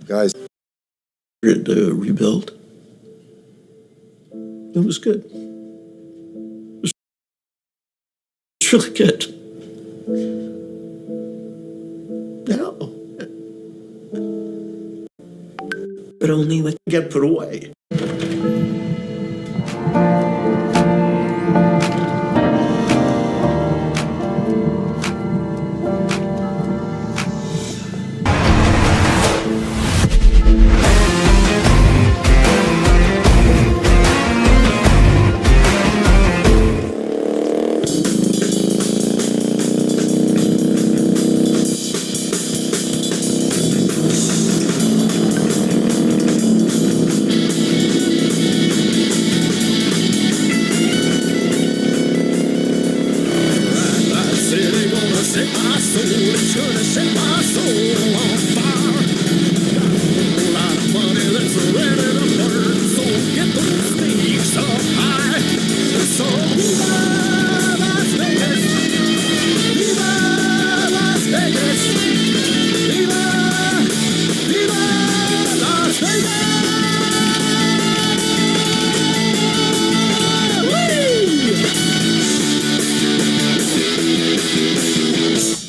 Guys, it rebuilt. It was good. It was really good. No. But only let get put away.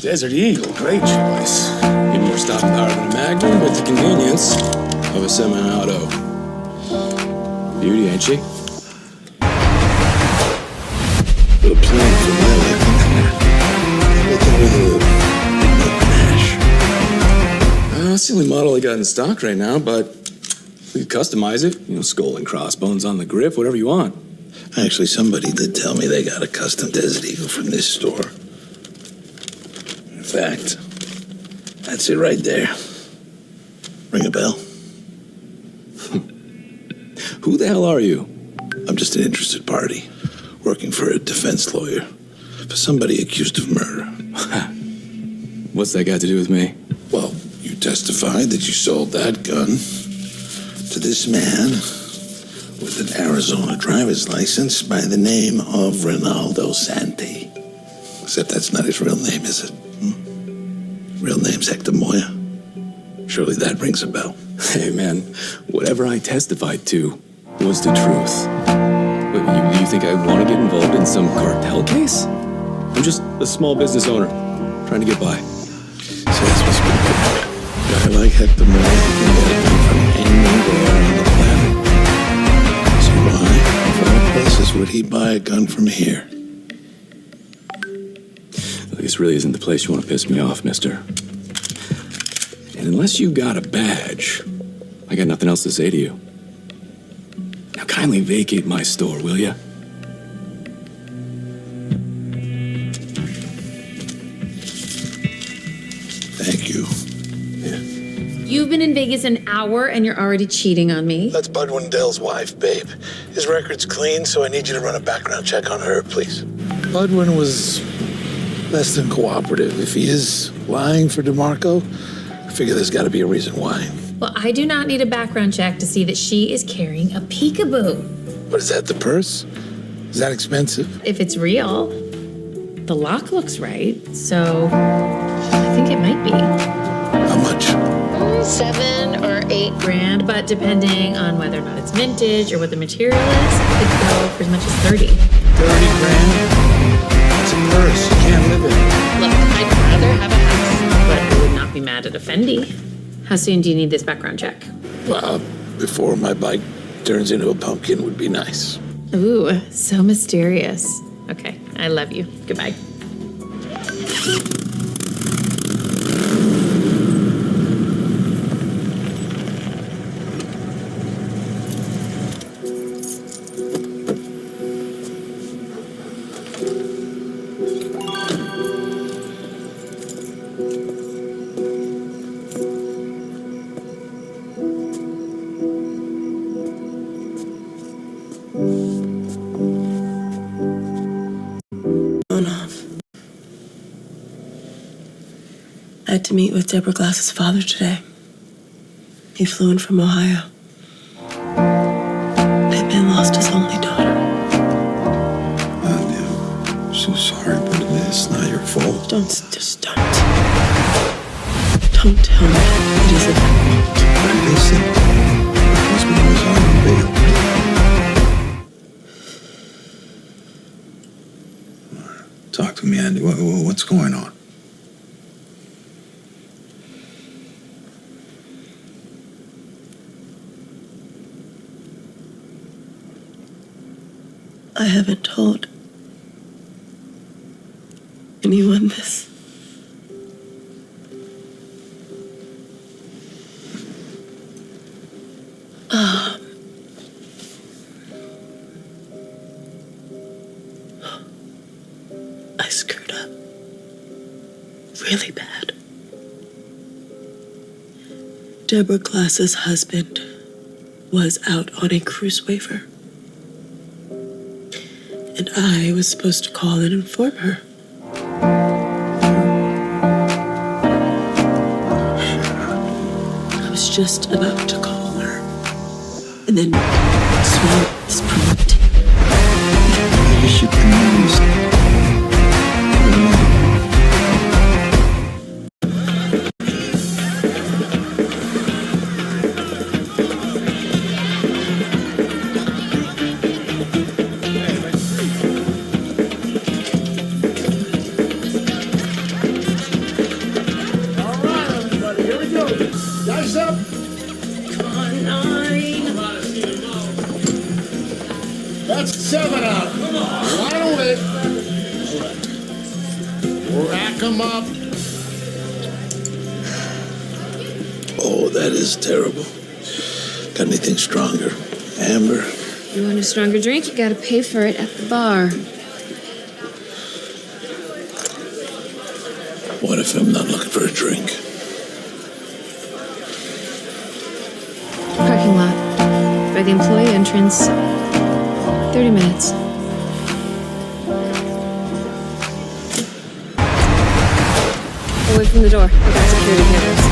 Desert Eagle, great choice. Get more stopping power than a Magnum with the convenience of a semi-auto. Beauty, ain't she? The plan for my life. What's over the big panache? That's the only model I got in stock right now, but we could customize it. You know, skull and crossbones on the grip, whatever you want. Actually, somebody did tell me they got a custom Desert Eagle from this store. In fact, that's it right there. Ring a bell? Who the hell are you? I'm just an interested party, working for a defense lawyer for somebody accused of murder. What's that got to do with me? Well, you testified that you sold that gun to this man with an Arizona driver's license by the name of Ronaldo Santi. Except that's not his real name, is it? Real name's Hector Moya. Surely that rings a bell. Hey, man, whatever I testified to was the truth. But you think I want to get involved in some cartel case? I'm just a small business owner trying to get by. So that's what's been going on. Got guy like Hector Moore can get it done from anywhere on the planet. So why, of all places, would he buy a gun from here? This really isn't the place you want to piss me off, mister. And unless you got a badge, I got nothing else to say to you. Now kindly vacate my store, will ya? Thank you. You've been in Vegas an hour and you're already cheating on me. That's Bud Wendell's wife, babe. His record's clean, so I need you to run a background check on her, please. Budwin was less than cooperative. If he is lying for DeMarco, I figure there's got to be a reason why. Well, I do not need a background check to see that she is carrying a peekaboo. What is that, the purse? Is that expensive? If it's real, the lock looks right, so I think it might be. How much? 7 or 8 grand, but depending on whether or not it's vintage or what the material is, it could go for as much as 30. 30 grand? It's a purse. You can't live in it. Look, I'd rather have a house, but I would not be mad at a Fendi. How soon do you need this background check? Well, before my bike turns into a pumpkin would be nice. Ooh, so mysterious. Okay, I love you. Goodbye. I had to meet with Deborah Glass's father today. He flew in from Ohio. Pippin lost his only daughter. I'm so sorry, but it's not your fault. Don't. Don't tell me it isn't my fault. What did they say? My husband was on bail. Talk to me, Andy. What's going on? I haven't told anyone this. I screwed up really bad. Deborah Glass's husband was out on a cruise waiver. And I was supposed to call and inform her. I was just about to call her. And then swallow this prompt. Maybe she promised. That's 7 out. Come on. Right away. Rack 'em up. Oh, that is terrible. Got anything stronger? Amber? You want a stronger drink? You gotta pay for it at the bar. What if I'm not looking for a drink? Parking lot. By the employee entrance. 30 minutes. Away from the door. I got security cameras.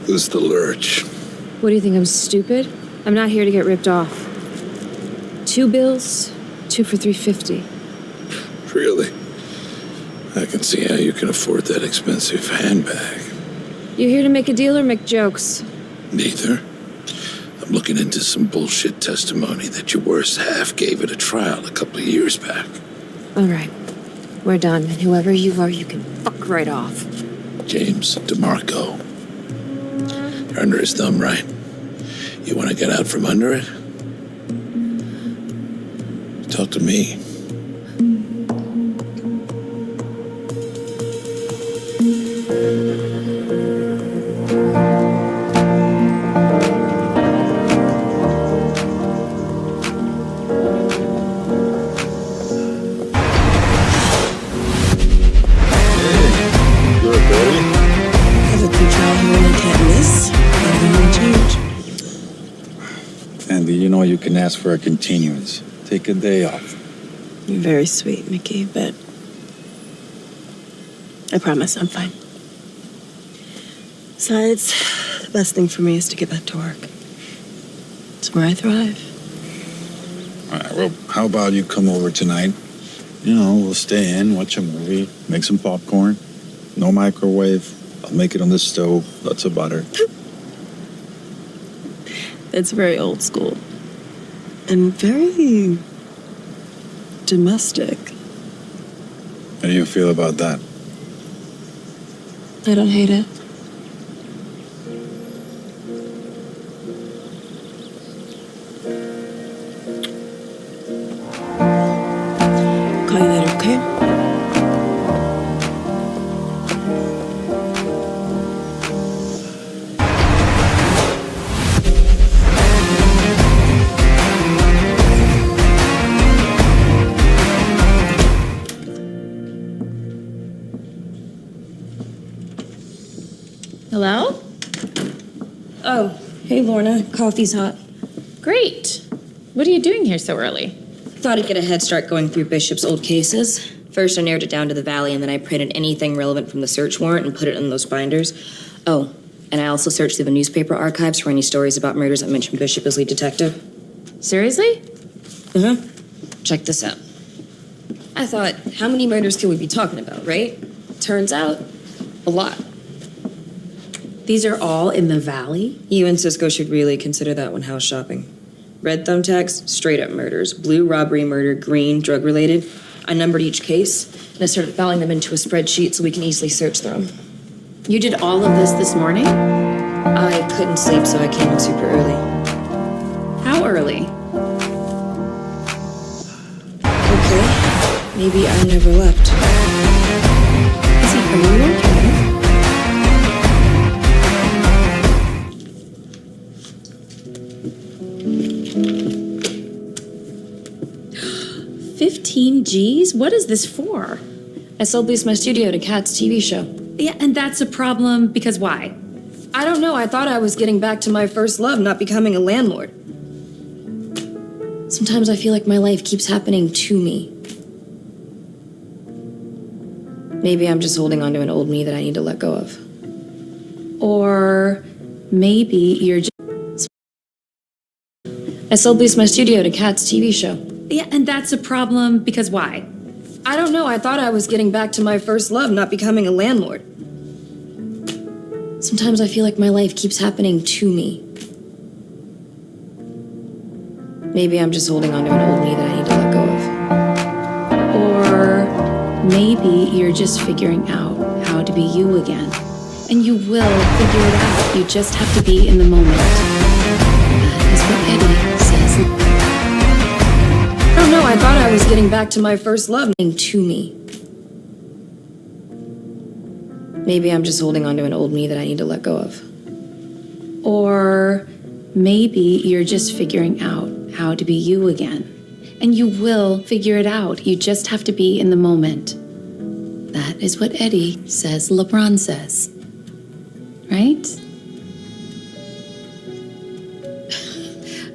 Who's the lurch? What do you think, I'm stupid? I'm not here to get ripped off. 2 bills, 2 for $3.50. Really? I can see how you can afford that expensive handbag. You here to make a deal or make jokes? Neither. I'm looking into some bullshit testimony that your worst half gave at a trial a couple of years back. All right. We're done, and whoever you are, you can fuck right off. James DeMarco. You're under his thumb, right? You want to get out from under it? Talk to me. Have a pre-trial hearing I can't miss. Everything will change. Andy, you know you can ask for a continuance. Take a day off. You're very sweet, Mickey, but I promise I'm fine. Besides, the best thing for me is to get back to work. It's where I thrive. All right, well, how about you come over tonight? You know, we'll stay in, watch a movie, make some popcorn. No microwave. I'll make it on the stove. Lots of butter. It's very old school. And very domestic. How do you feel about that? I don't hate it. Call you later, okay? Hello? Oh, hey Lorna, coffee's hot. Great. What are you doing here so early? Thought I'd get a head start going through Bishop's old cases. First I narrowed it down to the Valley, and then I printed anything relevant from the search warrant and put it in those binders. Oh, and I also searched through the newspaper archives for any stories about murders that mentioned Bishop as lead detective. Seriously? Check this out. I thought, how many murders could we be talking about, right? Turns out, a lot. These are all in the Valley? You and Cisco should really consider that when house shopping. Red thumbtacks, straight up murders. Blue, robbery, murder. Green, drug related. I numbered each case, and I started filing them into a spreadsheet so we can easily search through them. You did all of this morning? I couldn't sleep, so I came in super early. How early? Okay, maybe I never left. Are you okay? 15 G's? What is this for? I subleased my studio to Kat's TV show. Yeah, and that's a problem because why? I don't know, I thought I was getting back to my first love, not becoming a landlord. Sometimes I feel like my life keeps happening to me. Maybe I'm just holding on to an old me that I need to let go of. Or maybe you're just... I subleased my studio to Kat's TV show. Yeah, and that's a problem because why? I don't know, I thought I was getting back to my first love, not becoming a landlord. Sometimes I feel like my life keeps happening to me. Maybe I'm just holding on to an old me that I need to let go of. Or maybe you're just figuring out how to be you again. And you will figure it out. You just have to be in the moment. That is what Eddie says. I don't know, I thought I was getting back to my first love to me. Maybe I'm just holding on to an old me that I need to let go of. Or maybe you're just figuring out how to be you again. And you will figure it out. You just have to be in the moment. That is what Eddie says LeBron says. Right?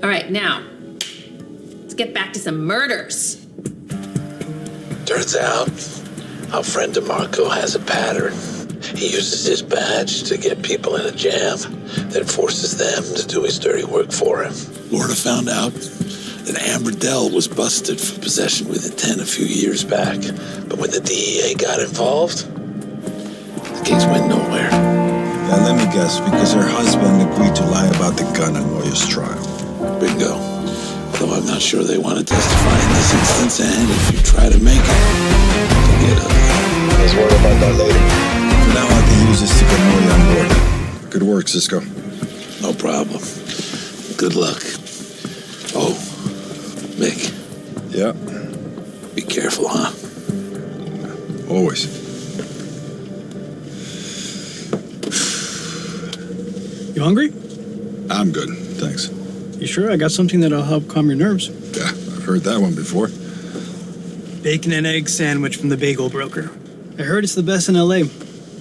All right, now, let's get back to some murders. Turns out, our friend DeMarco has a pattern. He uses his badge to get people in a jam, then forces them to do his dirty work for him. Lorna found out that Amber Dell was busted for possession with intent a few years back. But when the DEA got involved, the case went nowhere. Yeah, let me guess, because her husband agreed to lie about the gun in Moya's trial. Bingo. Though I'm not sure they want to testify in this instance, and if you try to make it, it'll get ugly. Let's worry about that later. For now, I can use this to get Moya on board. Good work, Cisco. No problem. Good luck. Oh, Mick, Yeah, be careful, huh? always. You hungry? I'm good, thanks. You sure? I got something that'll help calm your nerves. Yeah, I've heard that one before. Bacon and egg sandwich from the bagel broker. I heard it's the best in LA,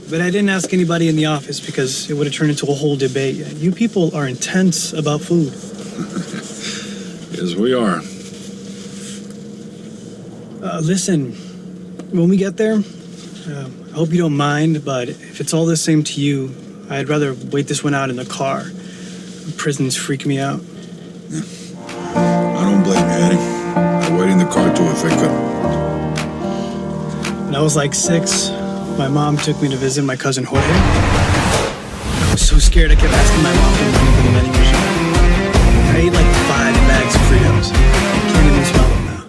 but I didn't ask anybody in the office because it would have turned into a whole debate. You people are intense about food. Yes, we are. Listen, when we get there, I hope you don't mind, but if it's all the same to you, I'd rather wait this one out in the car. Prisons freak me out. I don't blame you, Eddie. I'd wait in the car too if I could. When I was like 6, my mom took me to visit my cousin Jorge. I was so scared I kept asking my mom for money for the vending machine. I ate like 5 bags of Fritos. I can't even smell them now.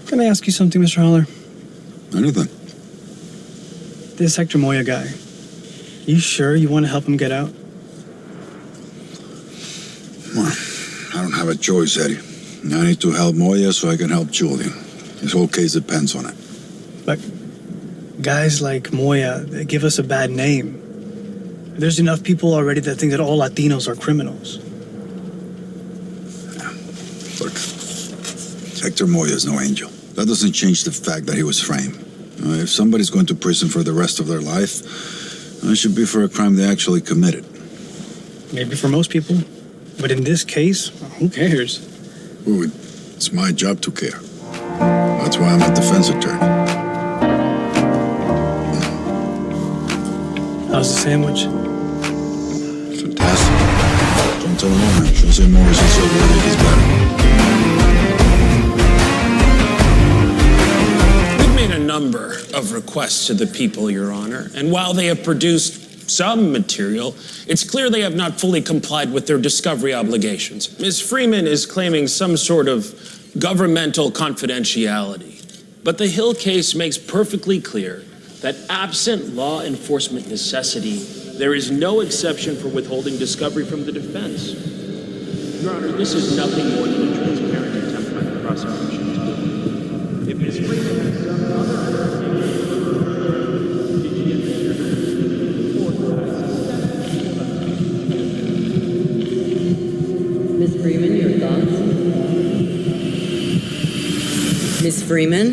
Can I ask you something, Mr. Holler? Anything. This Hector Moya guy, you sure you want to help him get out? Well, I don't have a choice, Eddie. I need to help Moya so I can help Julian. His whole case depends on it. But guys like Moya, they give us a bad name. There's enough people already that think that all Latinos are criminals. Look, Hector Moya is no angel. That doesn't change the fact that he was framed. If somebody's going to prison for the rest of their life, it should be for a crime they actually committed. Maybe for most people. But in this case, who cares? Ooh, it's my job to care. That's why I'm a defense attorney. How's the sandwich? Fantastic. Don't tell no man. She'll say Morris and Silver Lake is better. We've made a number of requests to the people, Your Honor, and while they have produced some material, it's clear they have not fully complied with their discovery obligations. Ms. Freeman is claiming some sort of governmental confidentiality. But the Hill case makes perfectly clear that absent law enforcement necessity, there is no exception for withholding discovery from the defense. Your Honor, this is nothing more than a transparent attempt by the prosecution to do. If Ms. Freeman has some other Miss Freeman, your thoughts? Miss Freeman?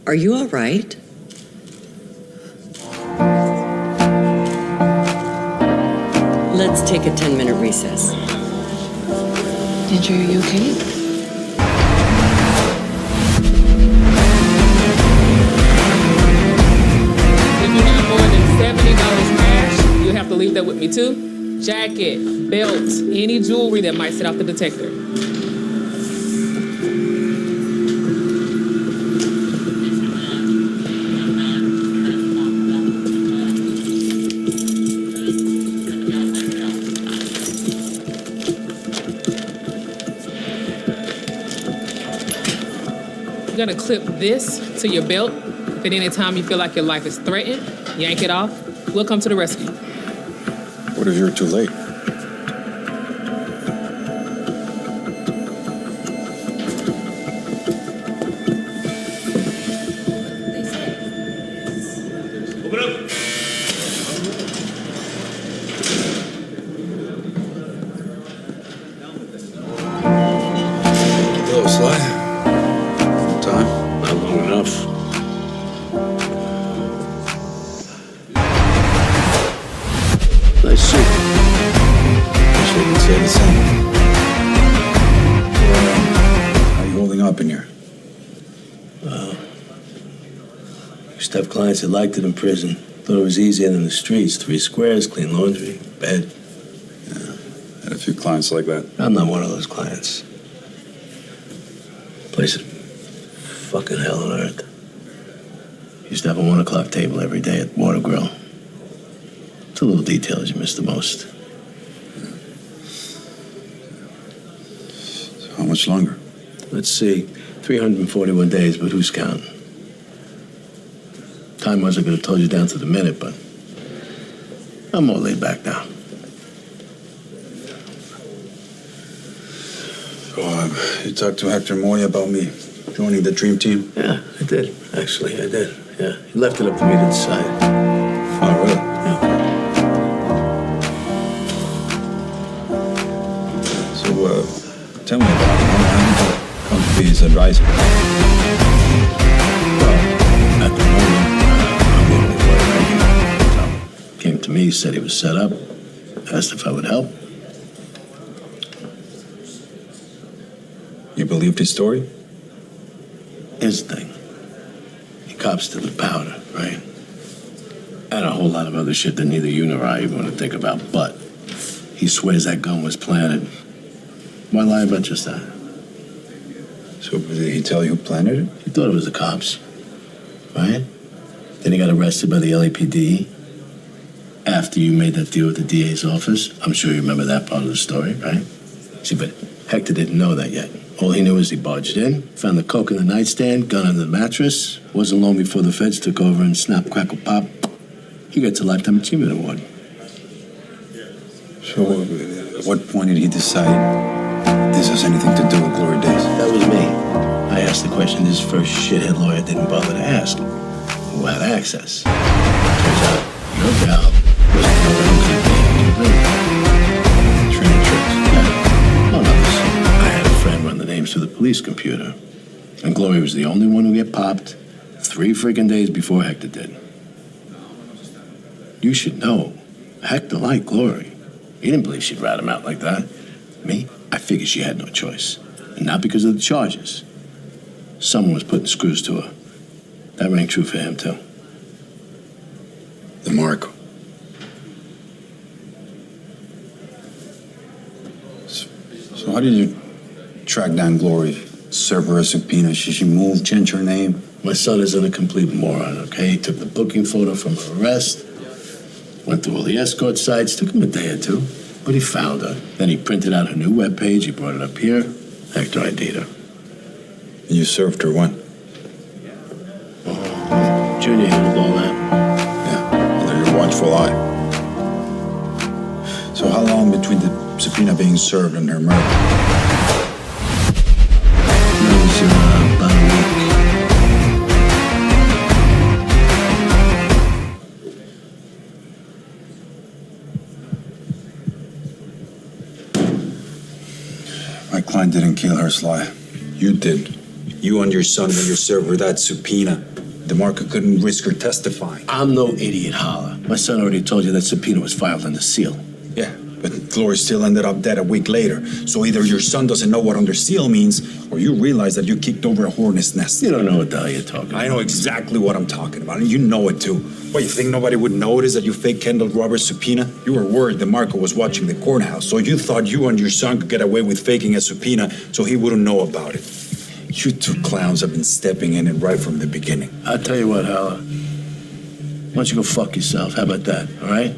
Are you all right? Let's take a 10-minute recess. Andrew, are you okay? If you have more than $70 cash, you'll have to leave that with me too. Jacket, belt, any jewelry that might set off the detector. You're gonna clip this to your belt. If at any time you feel like your life is threatened, yank it off. We'll come to the rescue. What if you're too late? Hello, Sly. Time? Not long enough. Nice suit. Wish we could say the same. How you holding up in here? Used to have clients that liked it in prison. Thought it was easier than the streets. 3 squares, clean laundry, bed. Had a few clients like that. I'm not one of those clients. Place is fucking hell on earth. Used to have a 1 o'clock table every day at Water Grill. It's the little details you miss the most. So how much longer? Let's see, 341 days, but who's counting? Time-wise, I could have told you down to the minute, but I'm more laid back now. So, you talked to Hector Moya about me joining the dream team? Yeah, I did. Actually, I did. Yeah, he left it up to me to decide. Oh, really? Yeah. So, tell me about him. How did you come to be his advisor? Well, at the moment, I'm the only lawyer right here. So, came to me, said he was set up, asked if I would help. You believed his story? Here's the thing. He cops to the powder, right? And a whole lot of other shit that neither you nor I even want to think about, but he swears that gun was planted. Why lie about just that? So did he tell you who planted it? He thought it was the cops, right? Then he got arrested by the LAPD after you made that deal with the DA's office. I'm sure you remember that part of the story, right? See, but Hector didn't know that yet. All he knew is he barged in, found the coke in the nightstand, gun under the mattress. Wasn't long before the feds took over and snap, crackle, pop. He gets a Lifetime Achievement Award. So at what point did he decide this has anything to do with Glory Days? That was me. I asked the question this first shithead lawyer didn't bother to ask. Who had access? Turns out your gal was Trina Tricks. Yeah. Among others. I had a friend run the names through the police computer. And Glory was the only one who get popped 3 freaking days before Hector did. You should know, Hector liked Glory. He didn't believe she'd rat him out like that. Me, I figured she had no choice. And not because of the charges. Someone was putting screws to her. That rang true for him, too. The Marco. So how did you track down Glory? Serve her a subpoena? Should she move, change her name? My son isn't a complete moron, okay? He took the booking photo from her arrest, went through all the escort sites, took him a day or two, but he found her. Then he printed out her new webpage, he brought it up here, Hector ID'd her. And you served her when? Junior handled all that. Yeah, under your watchful eye. So how long between the subpoena being served and her murder? That was about a week. My client didn't kill her, Sly. You did. You and your son, when you served her that subpoena, DeMarco couldn't risk her testifying. I'm no idiot, Holler. My son already told you that subpoena was filed under seal. Yeah, but Glory still ended up dead a week later. So either your son doesn't know what under seal means, or you realize that you kicked over a hornet's nest. You don't know what the hell you're talking about. I know exactly what I'm talking about, and you know it too. What, you think nobody would notice that you faked Kendall Roberts' subpoena? You were worried DeMarco was watching the courthouse, so you thought you and your son could get away with faking a subpoena so he wouldn't know about it. You two clowns have been stepping in it right from the beginning. I'll tell you what, Holler. Why don't you go fuck yourself? How about that, all right?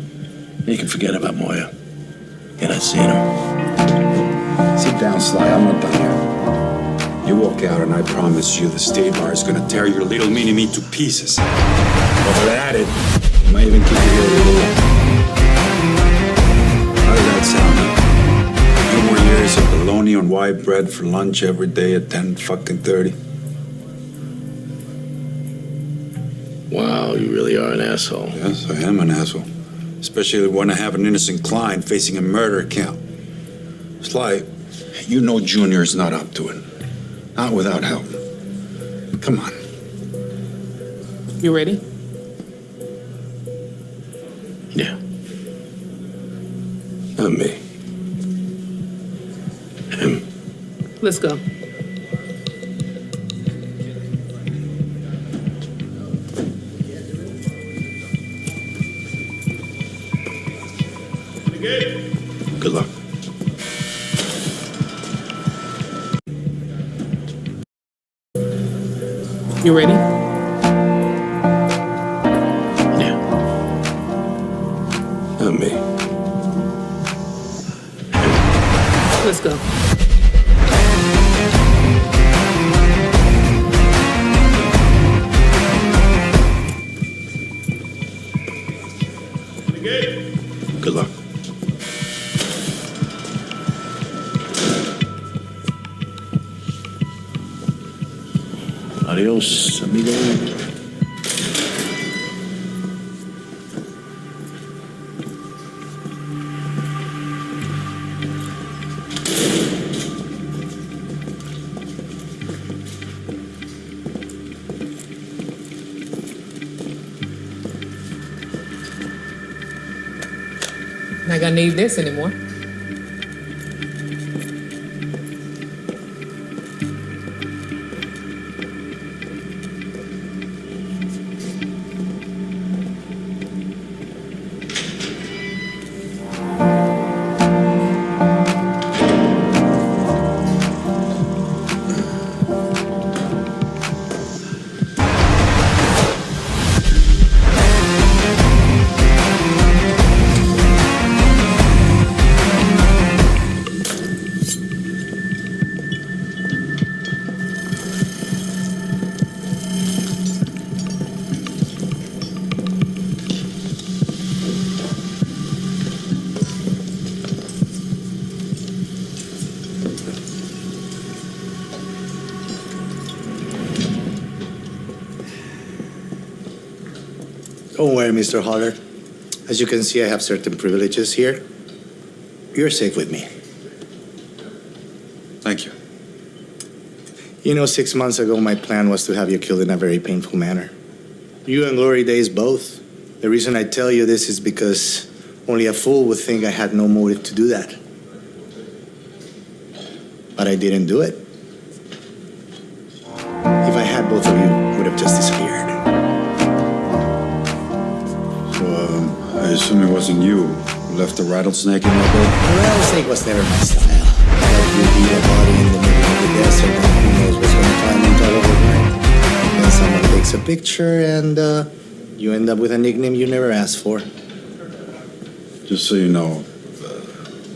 You can forget about Moya. You're not seeing him. Sit down, Sly. I'm not done here. You walk out, and I promise you the state bar is going to tear your little mini-me to pieces. While they're at it, I might even keep you here a little. How does that sound? 2 more years of bologna on white bread for lunch every day at 10:30. Wow, you really are an asshole. Yes, I am an asshole. Especially when I have an innocent client facing a murder count. Sly, you know Junior's not up to it. Not without help. Come on. You ready? Yeah. Not me. Him. Let's go. Good luck. You ready? Yeah. Not me. Let's go. Good luck. Adios, amigo. Not gonna need this anymore. Don't worry, Mr. Holler. As you can see, I have certain privileges here. You're safe with me. Thank you. You know, 6 months ago, my plan was to have you killed in a very painful manner. You and Glory Days both. The reason I tell you this is because only a fool would think I had no motive to do that. But I didn't do it. If I had, both of you would have just disappeared. I assume it wasn't you who left the rattlesnake in my bed? The rattlesnake was never my style. Like you leave a body in the middle of the desert and who knows what's going to climb on top of it, right? Then someone takes a picture and you end up with a nickname you never asked for. Just so you know,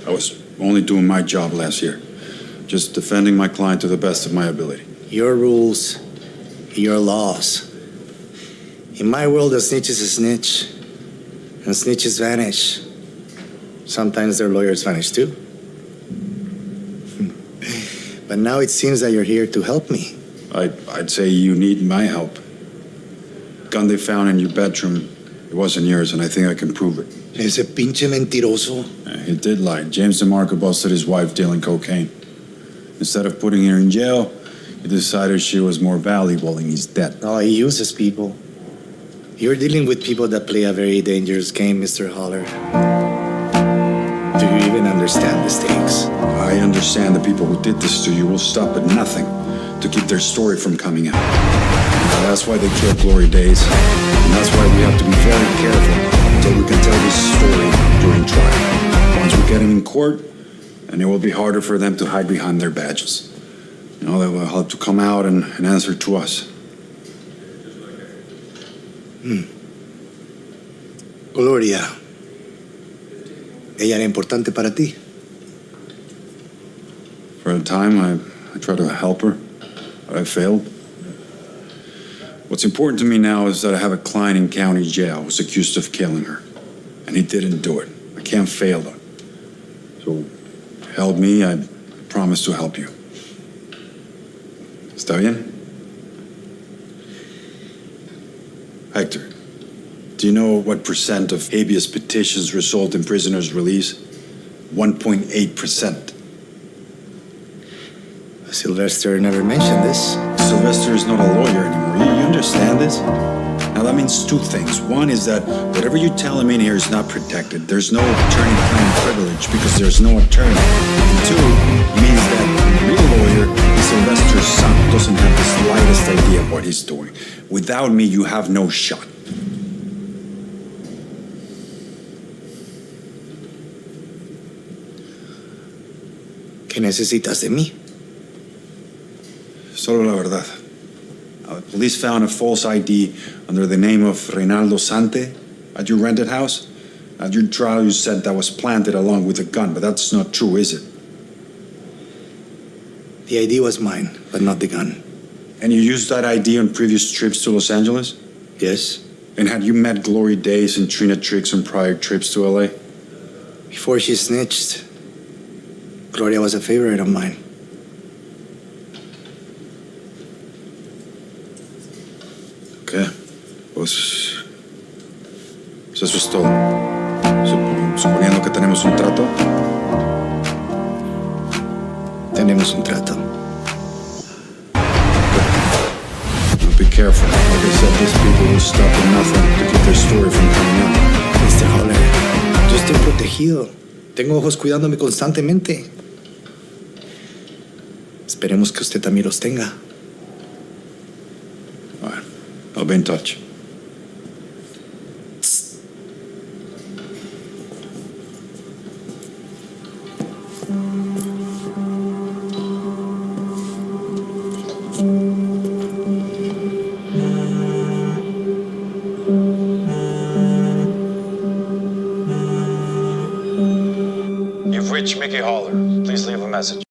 I was only doing my job last year. Just defending my client to the best of my ability. Your rules, your laws. In my world, a snitch is a snitch. And snitches vanish. Sometimes their lawyers vanish too. But now it seems that you're here to help me. I'd say you need my help. Gun they found in your bedroom, it wasn't yours, and I think I can prove it. Ese pinche mentiroso. He did lie. James DeMarco busted his wife dealing cocaine. Instead of putting her in jail, he decided she was more valuable and he's dead. Oh, he uses people. You're dealing with people that play a very dangerous game, Mr. Holler. Do you even understand the stakes? I understand the people who did this to you will stop at nothing to keep their story from coming out. And that's why they killed Glory Days. And that's why we have to be very careful until we can tell this story during trial. Once we get him in court, and it will be harder for them to hide behind their badges. You know, they will have to come out and answer to us. Gloria. Ella era importante para ti. For a time, I tried to help her, but I failed. What's important to me now is that I have a client in county jail who's accused of killing her, and he didn't do it. I can't fail her. So, help me, I promise to help you. ¿Está bien? Hector, do you know what percent of habeas petitions result in prisoners' release? 1.8%. Sylvester never mentioned this. Sylvester is not a lawyer anymore. You understand this? Now that means two things. One is that whatever you tell him in here is not protected. There's no attorney-client privilege because there's no attorney. And two, it means that the real lawyer is Sylvester's son who doesn't have the slightest idea of what he's doing. Without me, you have no shot. ¿Qué necesitas de mí? Solo la verdad. Police found a false ID under the name of Reynaldo Sante at your rented house. At your trial, you said that was planted along with a gun, but that's not true, is it? The ID was mine, but not the gun. And you used that ID on previous trips to Los Angeles? Yes. And had you met Glory Days and Trina Triggs on prior trips to LA? Before she snitched, Gloria was a favorite of mine. Okay. Pues eso es todo. Suponiendo que tenemos un trato. Tenemos un trato. Now be careful. Like I said, these people will stop at nothing to keep their story from coming out. Mr. Holler, yo estoy protegido. Tengo ojos cuidándome constantemente. Esperemos que usted también los tenga. All right. I'll be in touch. You've reached Mickey Holler. Please leave a message.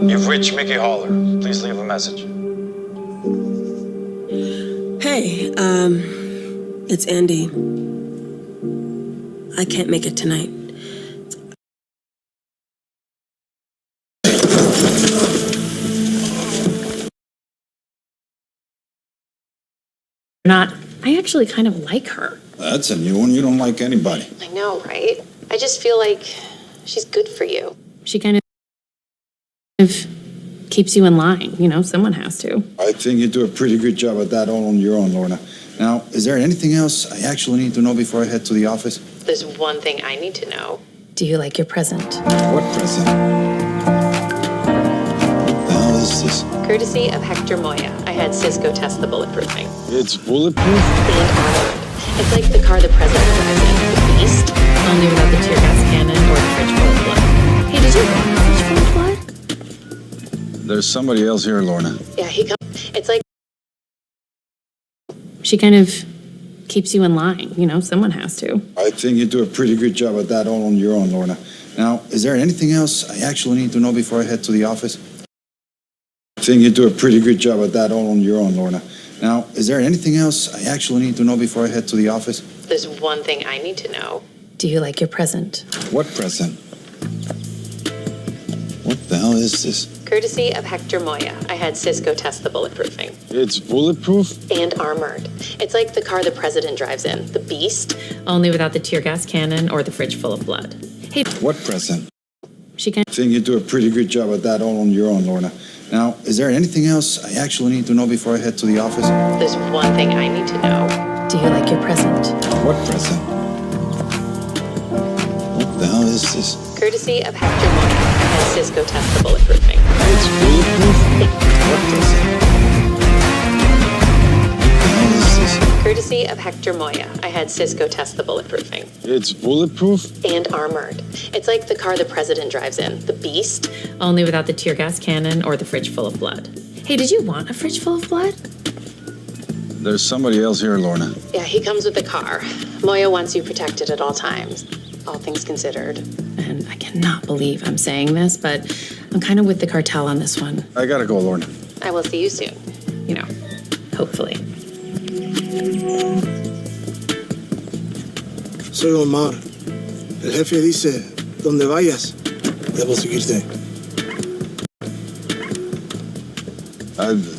You've reached Mickey Haller. Please leave a message. Hey, it's Andy. I can't make it tonight. Not. I actually kind of like her. That's a new one. You don't like anybody. I know, right? I just feel like she's good for you. She kind of keeps you in line. You know, someone has to. I think you do a pretty good job at that all on your own, Lorna. Now, is there anything else I actually need to know before I head to the office? There's one thing I need to know. Do you like your present? What present? What the hell is this? Courtesy of Hector Moya. I had Cisco test the bulletproof thing. It's bulletproof? And armored. It's like the car the president drives in, the Beast. Only without the tear gas cannon or the fridge full of blood. Hey, did you want a fridge full of blood? There's somebody else here, Lorna. Yeah, he comes. It's like she kind of keeps you in line. You know, someone has to. I think you do a pretty good job at that all on your own, Lorna. Now, is there anything else I actually need to know before I head to the office? I think you do a pretty good job at that all on your own, Lorna. Now, is there anything else I actually need to know before I head to the office? There's one thing I need to know. Do you like your present? What present? What the hell is this? Courtesy of Hector Moya, I had Cisco test the bulletproofing. It's bulletproof? And armored. It's like the car the president drives in, the Beast. Only without the tear gas cannon or the fridge full of blood. Hey, What present? she can. I think you do a pretty good job at that all on your own, Lorna. Now, is there anything else I actually need to know before I head to the office? There's one thing I need to know. Do you like your present? What present? What the hell is this? Courtesy of Hector Moya, I had Cisco test the bulletproofing. It's bulletproof? What present? What the hell is this? Courtesy of Hector Moya, I had Cisco test the bulletproofing. It's bulletproof? And armored. It's like the car the president drives in, the Beast. Only without the tear gas cannon or the fridge full of blood. Hey, did you want a fridge full of blood? There's somebody else here, Lorna. Yeah, he comes with the car. Moya wants you protected at all times, all things considered. And I cannot believe I'm saying this, but I'm kind of with the cartel on this one. I gotta go, Lorna. I will see you soon. You know, hopefully. Soy Omar. El jefe dice, donde vayas, debo seguirte.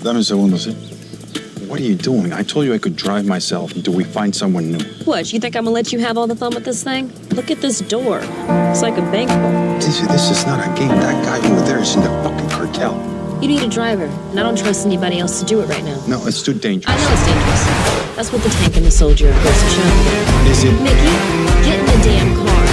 Dame un segundo, ¿sí? What are you doing? I told you I could drive myself until we find someone new. What, you think I'm gonna let you have all the fun with this thing? Look at this door. It's like a bank vault. This is not a game. That guy over there is in the fucking cartel. You need a driver, and I don't trust anybody else to do it right now. No, it's too dangerous. I know it's dangerous. That's what the tank and the soldier are supposed to show me. Is it? Mickey, get in the damn car.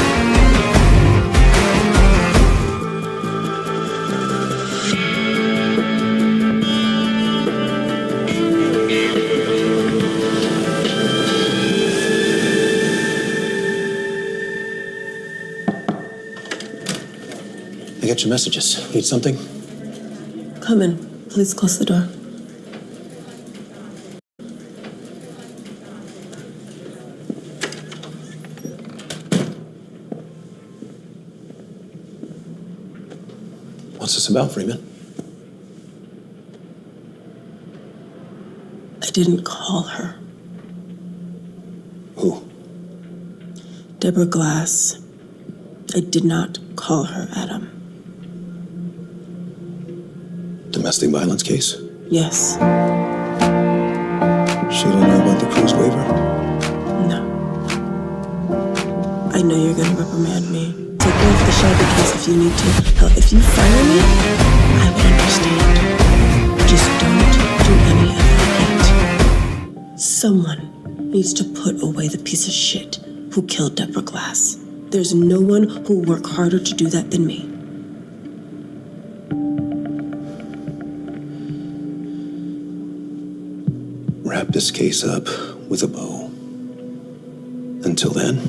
I got your messages. Need something? Come in. Please close the door. What's this about, Freeman? I didn't call her. Who? Deborah Glass. I did not call her, Adam. Domestic violence case? Yes. She didn't know about the cruise waiver? No. I know you're gonna reprimand me. Take me off the Shelby case if you need to. Hell, if you fire me, I would understand. Just don't do any of it yet. Someone needs to put away the piece of shit who killed Deborah Glass. There's no one who will work harder to do that than me. Wrap this case up with a bow. Until then,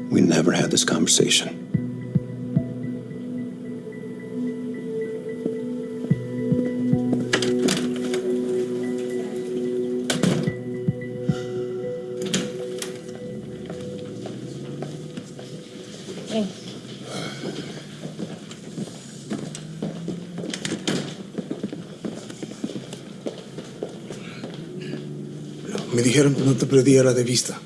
we never had this conversation. Me dijeron que no te perdiera de vista.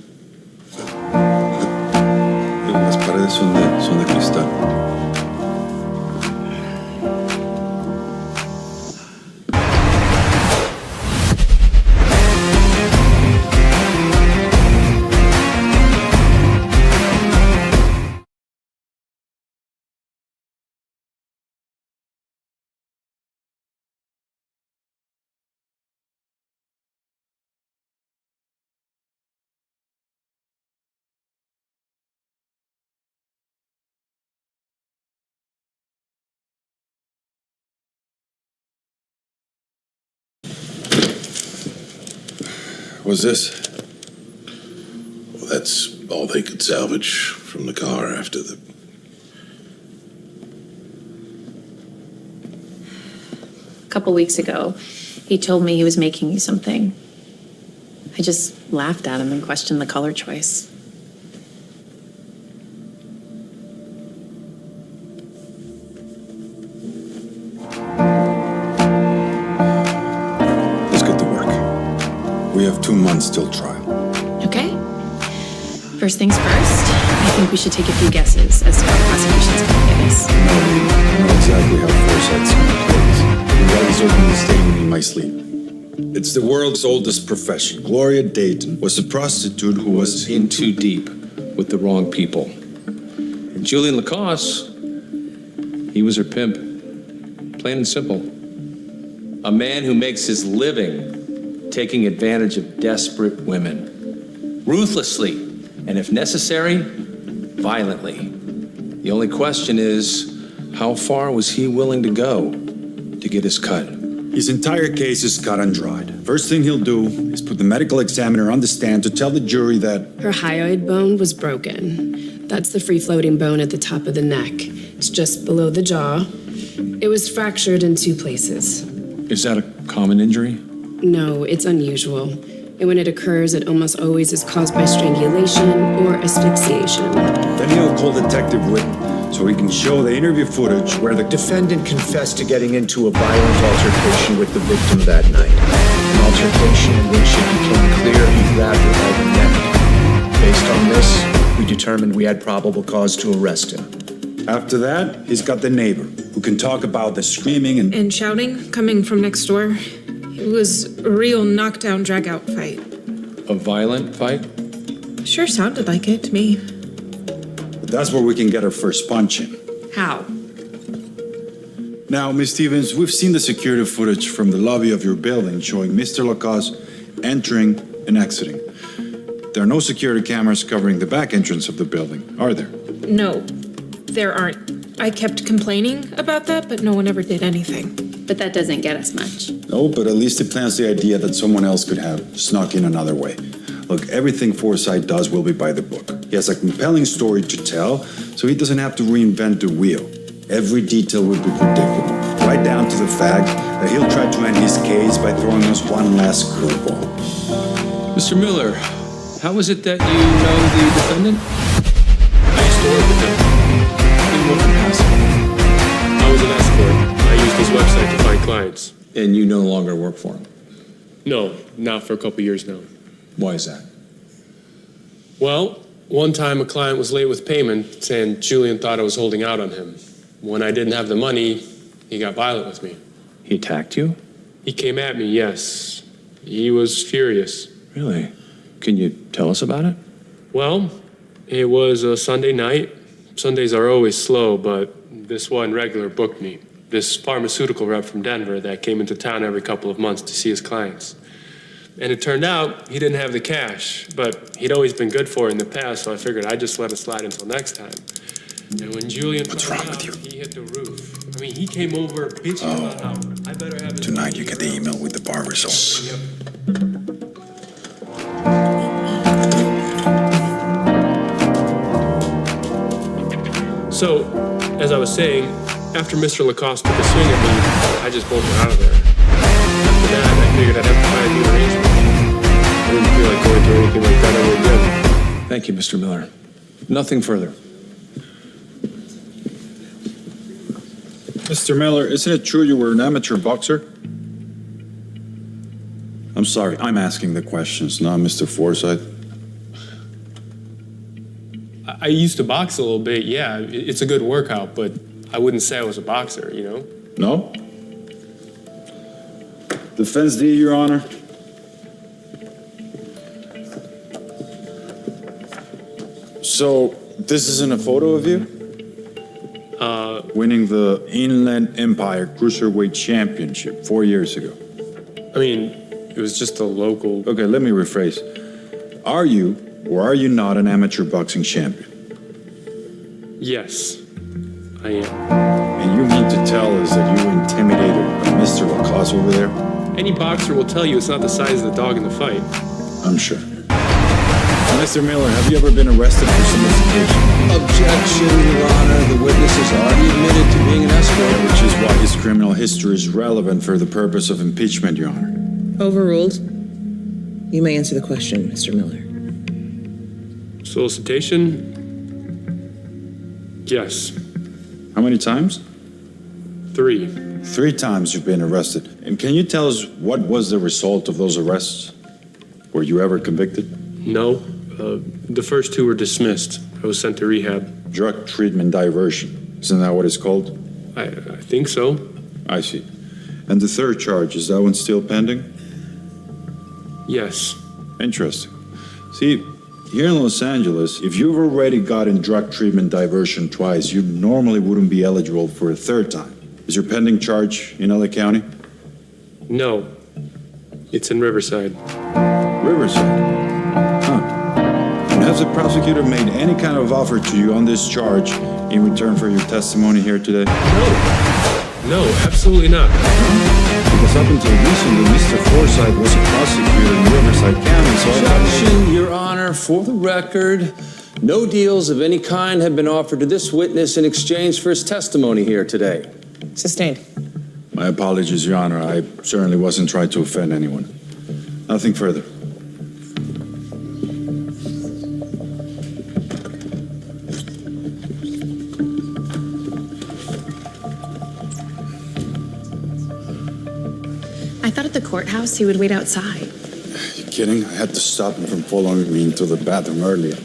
Las paredes son de cristal. What's this? Well, that's all they could salvage from the car after the... A couple weeks ago, he told me he was making you something. I just laughed at him and questioned the color choice. months till trial. Okay. First things first, I think we should take a few guesses as to how the prosecution's going to play this. No, I know exactly how Forsythe's going to play this. He's always opened the statement in my sleep. It's the world's oldest profession. Gloria Dayton was a prostitute who was in too deep with the wrong people. And Julian Lacoste, he was her pimp. Plain and simple. A man who makes his living taking advantage of desperate women. Ruthlessly, and if necessary, violently. The only question is, how far was he willing to go to get his cut? His entire case is cut and dried. First thing he'll do is put the medical examiner on the stand to tell the jury that her hyoid bone was broken. That's the free-floating bone at the top of the neck. It's just below the jaw. It was fractured in 2 places. Is that a common injury? No, it's unusual. And when it occurs, it almost always is caused by strangulation or asphyxiation. then he'll call Detective Whitten so he can show the interview footage where the defendant confessed to getting into a violent altercation with the victim that night. An altercation in which it became clear he grabbed her by the neck. Based on this, we determined we had probable cause to arrest him. After that, he's got the neighbor who can talk about the screaming and shouting coming from next door. It was a real knockdown, drag-out fight. A violent fight? Sure sounded like it to me. But that's where we can get our first punch in. How? Now, Miss Stevens, we've seen the security footage from the lobby of your building showing Mr. Lacoste entering and exiting. There are no security cameras covering the back entrance of the building, are there? No, there aren't. I kept complaining about that, but no one ever did anything. But that doesn't get us much. No, but at least it plants the idea that someone else could have snuck in another way. Look, everything Forsythe does will be by the book. He has a compelling story to tell, so he doesn't have to reinvent the wheel. Every detail would be predictable, right down to the fact that he'll try to end his case by throwing us one last curveball. Mr. Miller, how is it that you know the defendant? I used to work with him. In what capacity? I was an escort. I used his website to find clients. And you no longer work for him? No, not for a couple years now. Why is that? Well, one time a client was late with payment, and Julian thought I was holding out on him. When I didn't have the money, he got violent with me. He attacked you? He came at me, yes. He was furious. Really? Can you tell us about it? Well, it was a Sunday night. Sundays are always slow, but this one regular booked me. This pharmaceutical rep from Denver that came into town every couple of months to see his clients. And it turned out he didn't have the cash, but he'd always been good for it in the past, so I figured I'd just let it slide until next time. And when Julian found out, he hit the roof. I mean, he came over bitching about how I better have it. Tonight you get the email with the bar results. Yep. So, as I was saying, after Mr. Lacoste took a swing at me, I just bolted out of there. After that, I figured I'd have to find a new arrangement. I didn't feel like going through anything like that ever again. Thank you, Mr. Miller. Nothing further. Mr. Miller, isn't it true you were an amateur boxer? I'm sorry, I'm asking the questions, not Mr. Forsythe. I used to box a little bit, yeah. It's a good workout, but I wouldn't say I was a boxer, you know? No? Defense D, Your Honor. So, this isn't a photo of you? Winning the Inland Empire Cruiserweight Championship 4 years ago. I mean, it was just a local... Okay, let me rephrase. Are you or are you not an amateur boxing champion? Yes, I am. And you mean to tell us that you intimidated Mr. Lacoste over there? Any boxer will tell you it's not the size of the dog in the fight. I'm sure. Mr. Miller, have you ever been arrested for solicitation? Objection, Your Honor. The witness has already admitted to being an escort. Which is why his criminal history is relevant for the purpose of impeachment, Your Honor. Overruled. You may answer the question, Mr. Miller. Solicitation? Yes. How many times? 3. 3 times you've been arrested. And can you tell us what was the result of those arrests? Were you ever convicted? No. The first two were dismissed. I was sent to rehab. Drug treatment diversion. Isn't that what it's called? I think so. I see. And the third charge, is that one still pending? Yes. Interesting. See, here in Los Angeles, if you've already gotten drug treatment diversion twice, you normally wouldn't be eligible for a third time. Is your pending charge in LA County? No. It's in Riverside. Riverside? Huh. And has the prosecutor made any kind of offer to you on this charge in return for your testimony here today? No, absolutely not. Because up until recently, Mr. Forsythe was a prosecutor in Riverside County, so Objection, Your Honor. For the record, no deals of any kind have been offered to this witness in exchange for his testimony here today. Sustained. My apologies, Your Honor. I certainly wasn't trying to offend anyone. Nothing further. I thought at the courthouse he would wait outside. You kidding? I had to stop him from following me into the bathroom earlier.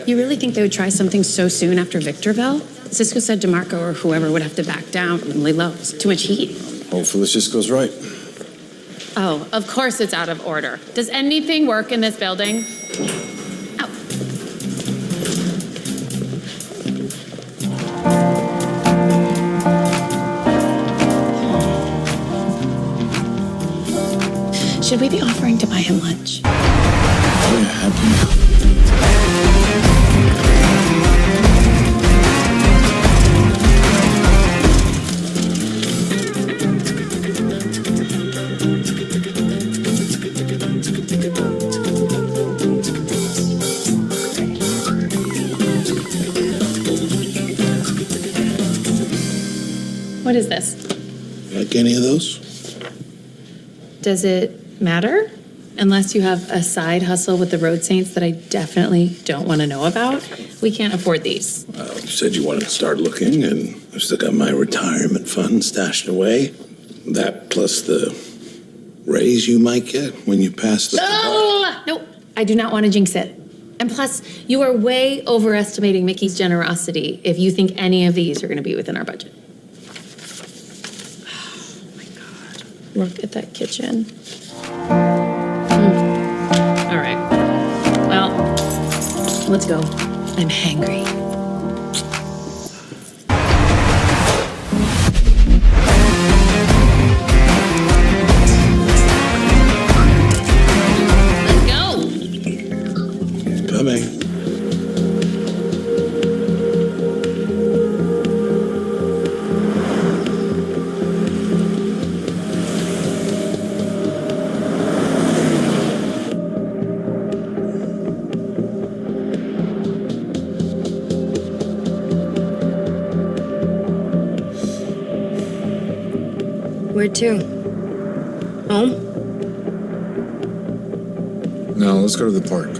You really think they would try something so soon after Victorville? Cisco said DeMarco or whoever would have to back down and lay low. It's too much heat. Hopefully Cisco's right. Oh, of course it's out of order. Does anything work in this building? Ow. Should we be offering to buy him lunch? Oh, yeah, happy now. What is this? Like any of those? Does it matter? Unless you have a side hustle with the Road Saints that I definitely don't want to know about, we can't afford these. Well, you said you wanted to start looking, and I've still got my retirement fund stashed away. That plus the raise you might get when you pass the... No, I do not want to jinx it. And plus, you are way overestimating Mickey's generosity if you think any of these are going to be within our budget. Oh my God. Look at that kitchen. All right. Well, let's go. I'm hangry. Coming. Where to? Home? No, let's go to the park.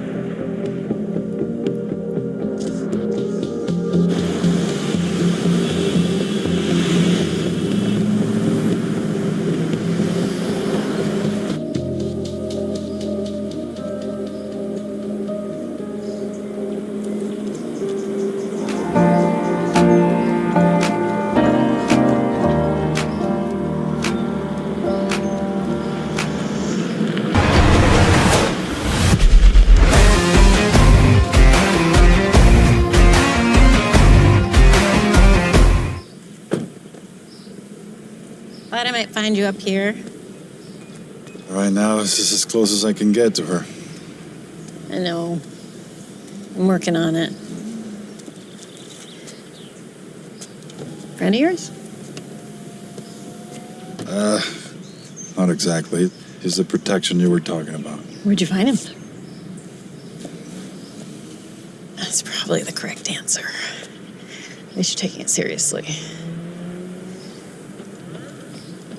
Thought I might find you up here. Right now, this is as close as I can get to her. I know. I'm working on it. Friend of yours? Not exactly. He's the protection you were talking about. Where'd you find him? That's probably the correct answer. At least you're taking it seriously.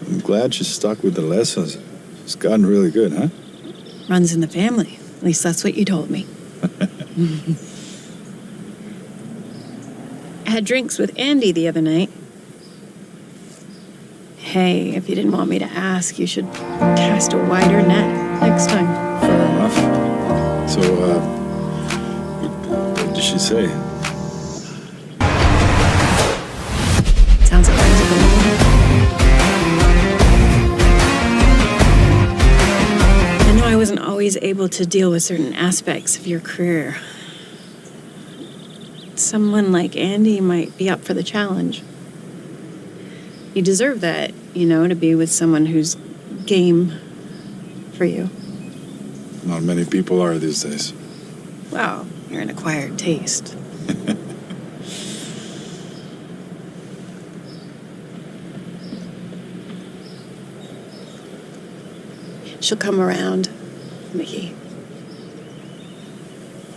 I'm glad she's stuck with the lessons. It's gotten really good, huh? Runs in the family. At least that's what you told me. I had drinks with Andy the other night. Hey, if you didn't want me to ask, you should cast a wider net next time. Fair enough. enough. So, what did she say? Sounds like things are going well. I know I wasn't always able to deal with certain aspects of your career. Someone like Andy might be up for the challenge. You deserve that, to be with someone who's game for you. Not many people are these days. Wow, you're an acquired taste. She'll come around, Mickey.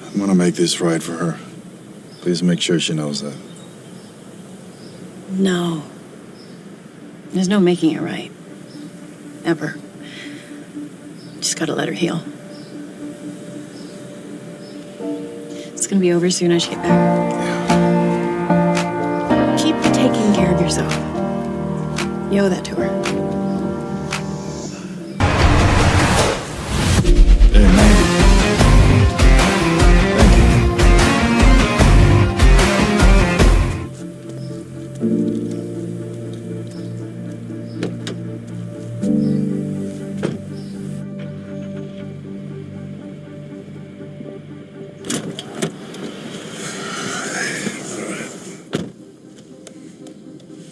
I'm gonna make this right for her. Please make sure she knows that. No. There's no making it right. Ever. Just gotta let her heal. It's gonna be over soon as you get back. Keep taking care of yourself. You owe that to her. Hey, Maggie.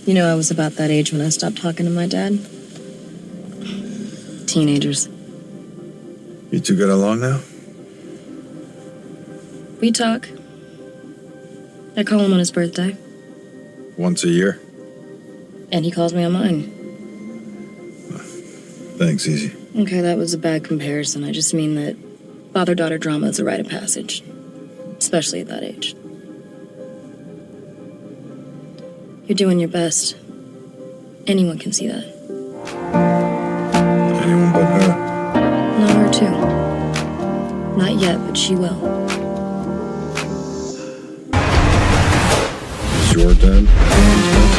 You know, I was about that age when I stopped talking to my dad. Teenagers. You two get along now? We talk. I call him on his birthday, Once a year? and he calls me on mine. Thanks, Easy. Okay, that was a bad comparison. I just mean that father-daughter drama is a rite of passage, especially at that age. You're doing your best. Anyone can see that. Anyone but her? Not her, too. Not yet, but she will. Is your dad doing his best?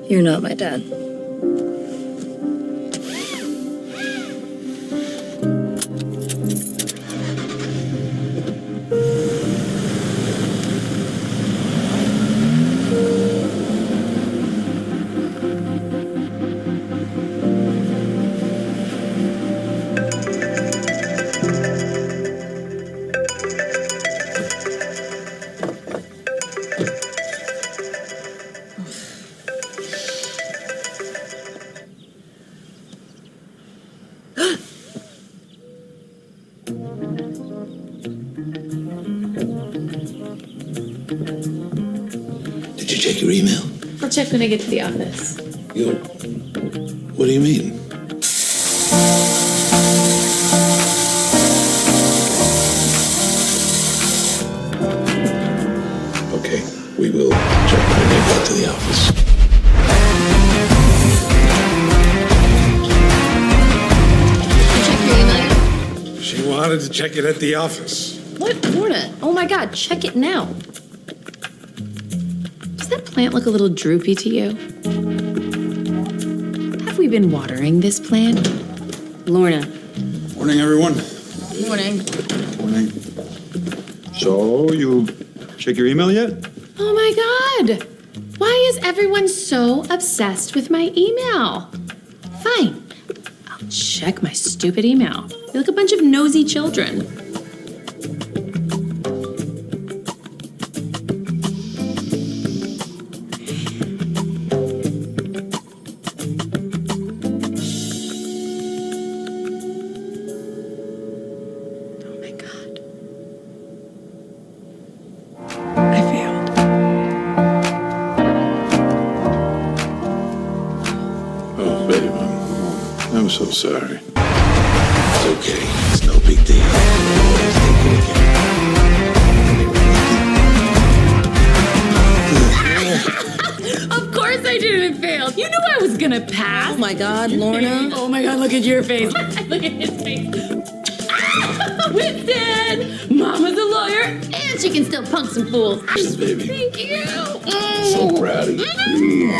You're not my dad. Did you check your email? I'll check when I get to the office. What do you mean? Okay, we will check when I get to the office. You check your email yet? She wanted to check it at the office. What? Lorna? Oh my God, check it now. Does that plant look a little droopy to you? Have we been watering this plant? Lorna. Morning, everyone. Morning. Morning. So, you check your email yet? Oh my God! Why is everyone so obsessed with my email? Fine. I'll check my stupid email. You look a bunch of nosy children. Oh, babe, I'm so sorry. It's okay. It's no big deal. I'll always take it again. Of course I didn't fail. You knew I was gonna pass. Oh my God, Lorna. Oh my God, look at your face. Look at his face. Winston! Mama's a lawyer, and she can still punk some fools. Baby. Thank you. So proud of you.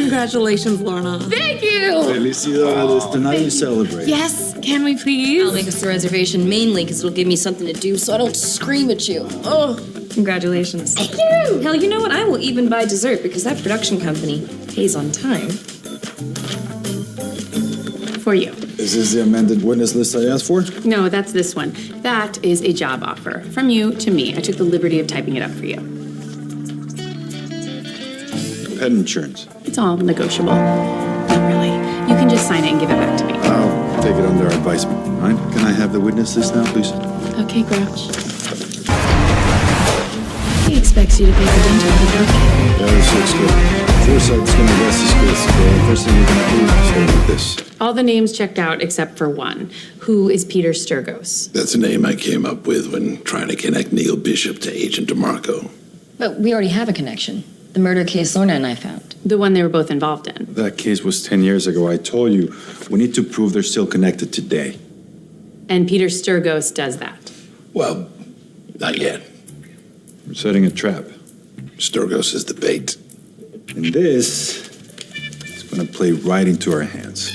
Congratulations, Lorna. Thank you. Felicidades. Tonight you celebrate. Yes, can we please? I'll make us the reservation mainly because it'll give me something to do so I don't scream at you. Oh, congratulations. Thank you. Hell, you know what? I will even buy dessert because that production company pays on time. For you. Is this the amended witness list I asked for? No, that's this one. That is a job offer from you to me. I took the liberty of typing it up for you. Pet insurance. It's all negotiable. Not really. You can just sign it and give it back to me. I'll take it under advisement. All right? Can I have the witness list now, please? Okay, Grouch. He expects you to pay for dental on a birthday. Yeah, this looks good. Foresight's gonna rest his case today. First thing we're gonna do is start with this. All the names checked out except for one. Who is Peter Sturgos? That's a name I came up with when trying to connect Neil Bishop to Agent DeMarco. But we already have a connection. The murder case Lorna and I found. The one they were both involved in. That case was 10 years ago. I told you, we need to prove they're still connected today. And Peter Sturgos does that. Well, not yet. We're setting a trap. Sturgos is the bait. And this is gonna play right into our hands.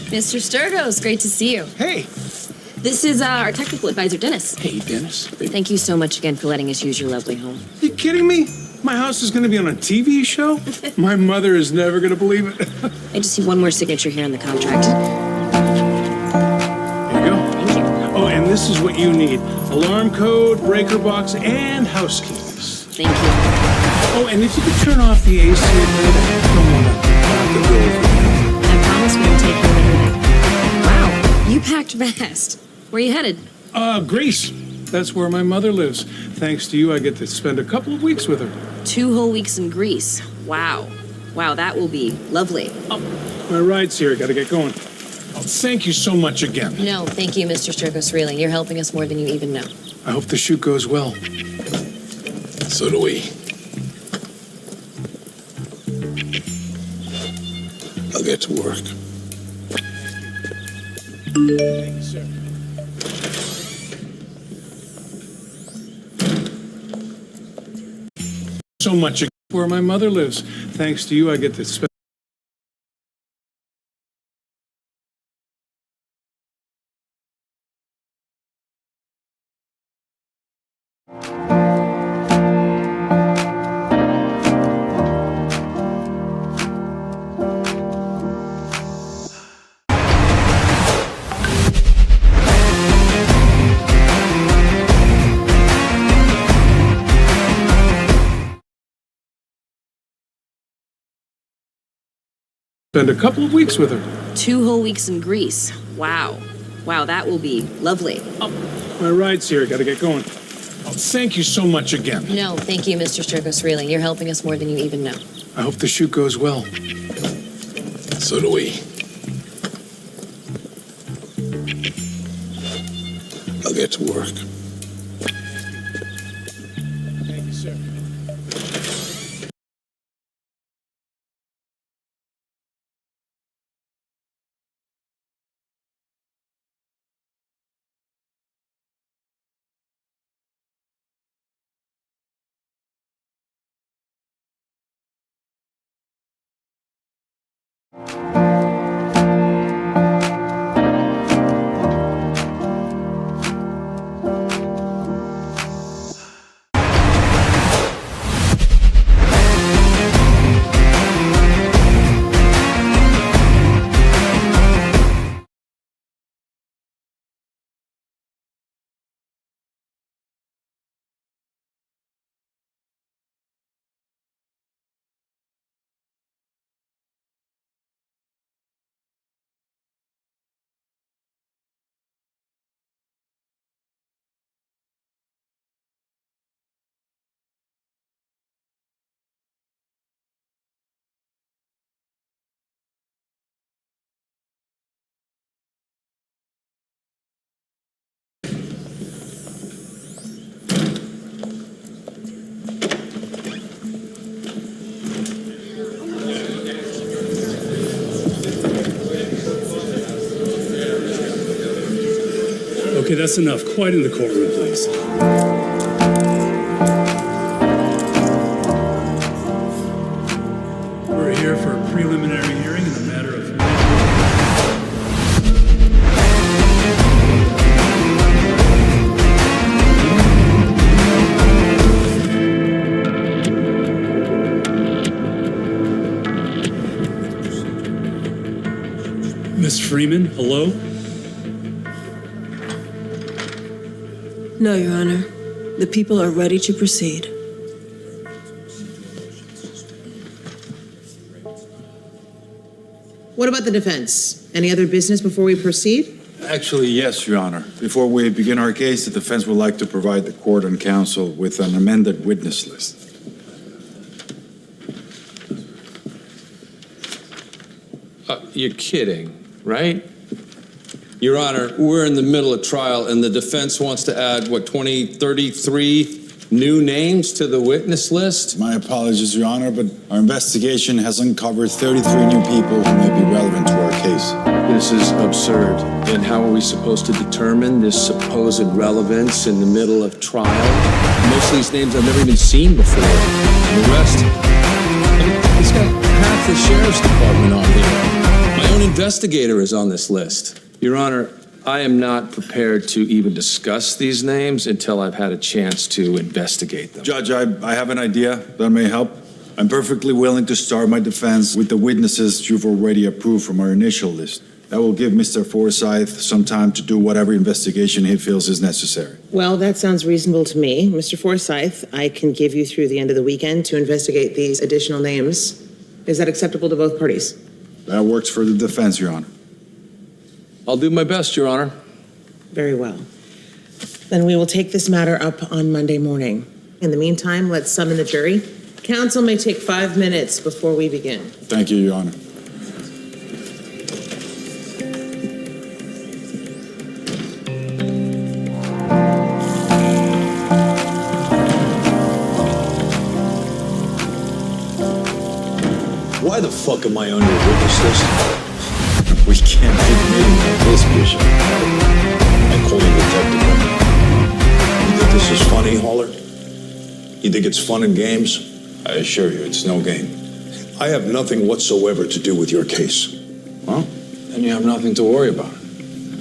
Mr. Sturgos, great to see you. Hey. This is our technical advisor, Dennis. Hey, Dennis. Thank you so much again for letting us use your lovely home. You kidding me? My house is going to be on a TV show? My mother is never going to believe it. I just see one more signature here on the contract. Here you go. Thank you. Oh, and this is what you need. Alarm code, breaker box, and house keys. Thank you. Oh, and if you could turn off the AC at night, I don't want to lock the door for you. I promise we will take care of everything. Wow, you packed fast. Where are you headed? Greece. That's where my mother lives. Thanks to you, I get to spend a couple of weeks with her. 2 whole weeks in Greece. Wow. Wow, that will be lovely. Oh, my ride's here. Got to get going. Oh, thank you so much again. No, thank you, Mr. Sturgos, really. You're helping us more than you even know. I hope the shoot goes well. So do we. I'll get to work. Thank you, sir. So much where my mother lives. Thanks to you, I get to spend. Spend a couple of weeks with her. 2 whole weeks in Greece. Wow. Wow, that will be lovely. Oh, my ride's here. Got to get going. Oh, thank you so much again. No, thank you, Mr. Sturgos, really. You're helping us more than you even know. I hope the shoot goes well. So do we. I'll get to work. Thank you, sir. Okay, that's enough. Quiet in the courtroom, please. preliminary hearing in the matter of... Miss Freeman, hello? No, Your Honor. The people are ready to proceed. What about the defense? Any other business before we proceed? Actually, yes, Your Honor. Before we begin our case, the defense would like to provide the court and counsel with an amended witness list. You're kidding, right? Your Honor, we're in the middle of trial, and the defense wants to add, 33 new names to the witness list? My apologies, Your Honor, but our investigation has uncovered 33 new people who may be relevant to our case. This is absurd. And how are we supposed to determine this supposed relevance in the middle of trial? Most of these names I've never even seen before. And the rest, it's got half the sheriff's department on here. My own investigator is on this list. Your Honor, I am not prepared to even discuss these names until I've had a chance to investigate them. Judge, I have an idea that may help. I'm perfectly willing to start my defense with the witnesses you've already approved from our initial list. That will give Mr. Forsyth some time to do whatever investigation he feels is necessary. Well, that sounds reasonable to me. Mr. Forsyth, I can give you through the end of the weekend to investigate these additional names. Is that acceptable to both parties? That works for the defense, Your Honor. I'll do my best, Your Honor. Very well. Then we will take this matter up on Monday morning. In the meantime, let's summon the jury. Counsel may take 5 minutes before we begin. Thank you, Your Honor. Why the fuck am I on your witness list? We can't keep meeting like this, Bishop. I call you detective. You think this is funny, Haller? You think it's fun and games? I assure you, it's no game. I have nothing whatsoever to do with your case. Well, then you have nothing to worry about.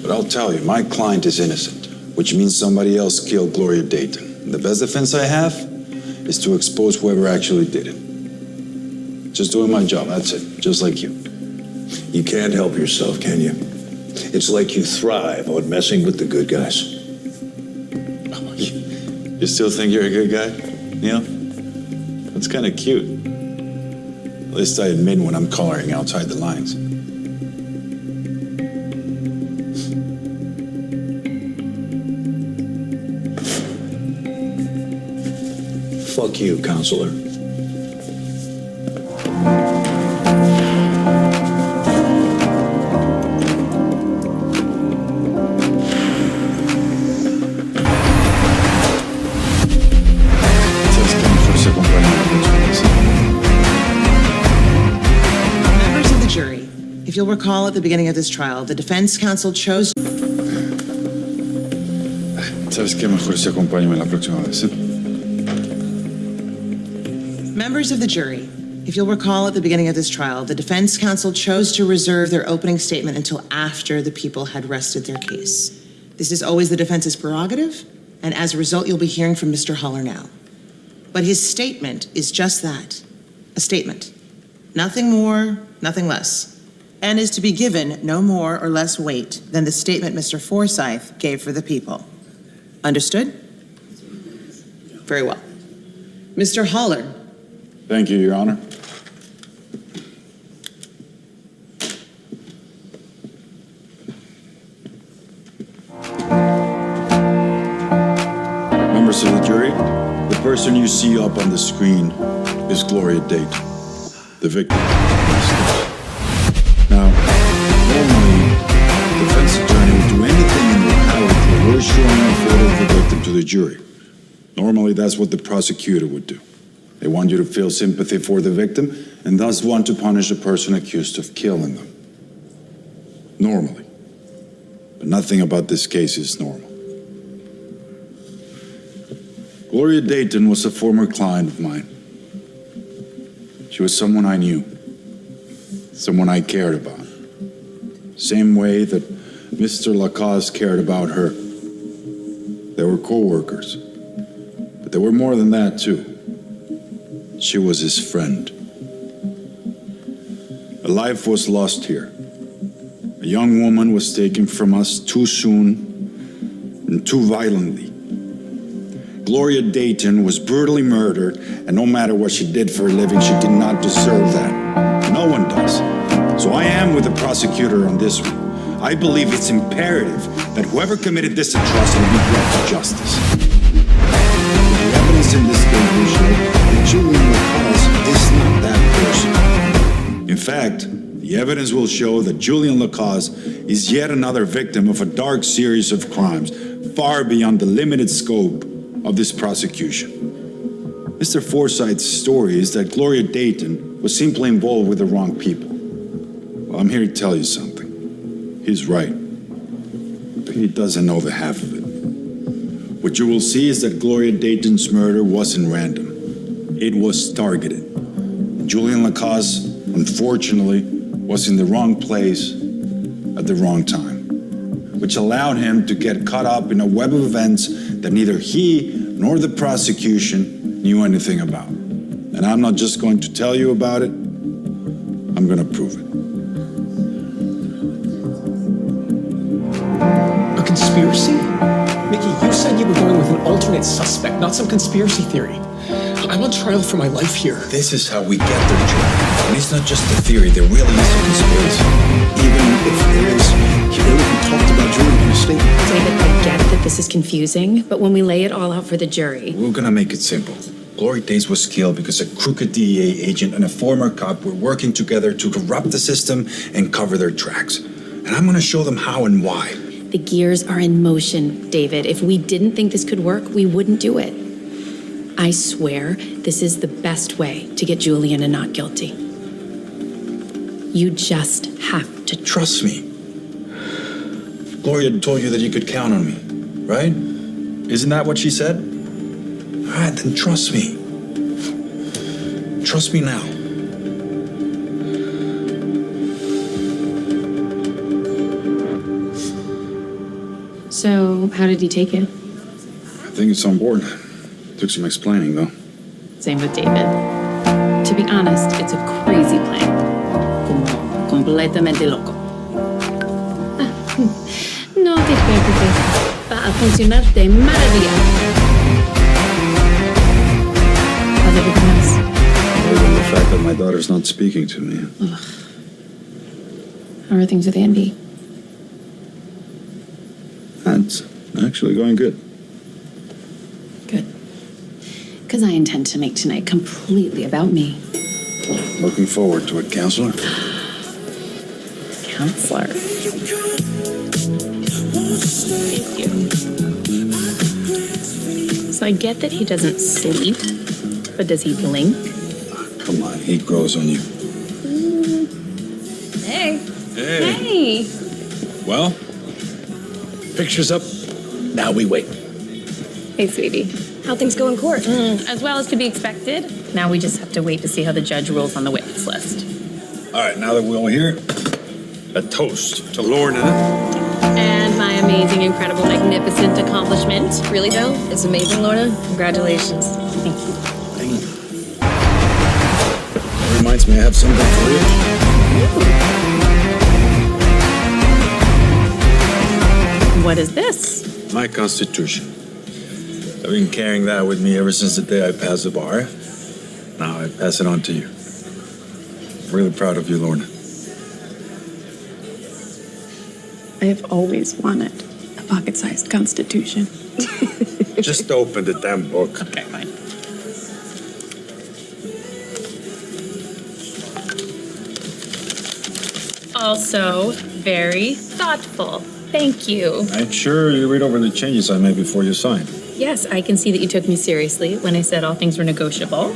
But I'll tell you, my client is innocent, which means somebody else killed Gloria Dayton. The best defense I have is to expose whoever actually did it. Just doing my job, that's it, just like you. You can't help yourself, can you? It's like you thrive on messing with the good guys. You still think you're a good guy, Neil? That's kind of cute. At least I admit when I'm coloring outside the lines. Fuck you, counselor. If you'll recall, at the beginning of this trial, the defense counsel chose... ¿Sabes qué? Mejor si acompáñame la próxima vez. Members of the jury, if you'll recall, at the beginning of this trial, the defense counsel chose to reserve their opening statement until after the people had rested their case. This is always the defense's prerogative, and as a result, you'll be hearing from Mr. Haller now. But his statement is just that, a statement. Nothing more, nothing less. And is to be given no more or less weight than the statement Mr. Forsyth gave for the people. Understood? Very well. Mr. Haller. Thank you, Your Honor. Members of the jury, the person you see up on the screen is Gloria Dayton, the victim. Now, normally, the defense attorney would do anything in their power to avoid showing a photo of the victim to the jury. Normally, that's what the prosecutor would do. They want you to feel sympathy for the victim and thus want to punish the person accused of killing them. Normally. But nothing about this case is normal. Gloria Dayton was a former client of mine. She was someone I knew. someone I cared about. Same way that Mr. Lacaze cared about her. They were co-workers. But they were more than that, too. She was his friend. A life was lost here. A young woman was taken from us too soon and too violently. Gloria Dayton was brutally murdered, and no matter what she did for a living, she did not deserve that. No one does. So I am with the prosecutor on this one. I believe it's imperative that whoever committed this atrocity be brought to justice. The evidence in this case will show that Julian Lacaze is not that person. In fact, the evidence will show that Julian Lacaze is yet another victim of a dark series of crimes far beyond the limited scope of this prosecution. Mr. Forsythe's story is that Gloria Dayton was simply involved with the wrong people. Well, I'm here to tell you something. He's right. But he doesn't know the half of it. What you will see is that Gloria Dayton's murder wasn't random. It was targeted. Julian Lacaze, unfortunately, was in the wrong place at the wrong time, which allowed him to get caught up in a web of events that neither he nor the prosecution knew anything about. And I'm not just going to tell you about it, I'm going to prove it. A conspiracy? Mickey, you said you were going with an alternate suspect, not some conspiracy theory. I'm on trial for my life here. This is how we get their job. And it's not just a theory, there really is a conspiracy. Even if there is, he talked about Julian in his statement. David, I get that this is confusing, but when we lay it all out for the jury... We're gonna make it simple. Gloria Days was killed because a crooked DEA agent and a former cop were working together to corrupt the system and cover their tracks. And I'm gonna show them how and why. The gears are in motion, David. If we didn't think this could work, we wouldn't do it. I swear this is the best way to get Julian and not guilty. You just have to trust me. Gloria told you that you could count on me, right? Isn't that what she said? All right, then trust me. Trust me now. So, how did he take it? I think it's on board. Took some explaining, though. Same with David. To be honest, it's a crazy plan. Como completamente loco. No te preocupes. Va a funcionar de maravilla. How's everything else? Other than the fact that my daughter's not speaking to me. Ugh. How are things with Andy? That's actually going good. Because I intend to make tonight completely about me. Looking forward to it, counselor. Counselor. Thank you. So I get that he doesn't sleep, but does he blink? Come on, heat grows on you. Hey. Hey. Hey. Well, picture's up. Now we wait. Hey, sweetie. How things go in court? As well as could be expected. Now we just have to wait to see how the judge rules on the witness list. All right, now that we're all here, a toast to Lorna. And my amazing, incredible, magnificent accomplishment. Really, though? It's amazing, Lorna. Congratulations. Thank you. That reminds me, I have something for you. What is this? My Constitution. I've been carrying that with me ever since the day I passed the bar. Now I pass it on to you. I'm really proud of you, Lorna. I have always wanted a pocket-sized constitution. Just open the damn book. Okay, fine. Also, very thoughtful. Thank you. I'm sure you read over the changes I made before you sign. Yes, I can see that you took me seriously when I said all things were negotiable.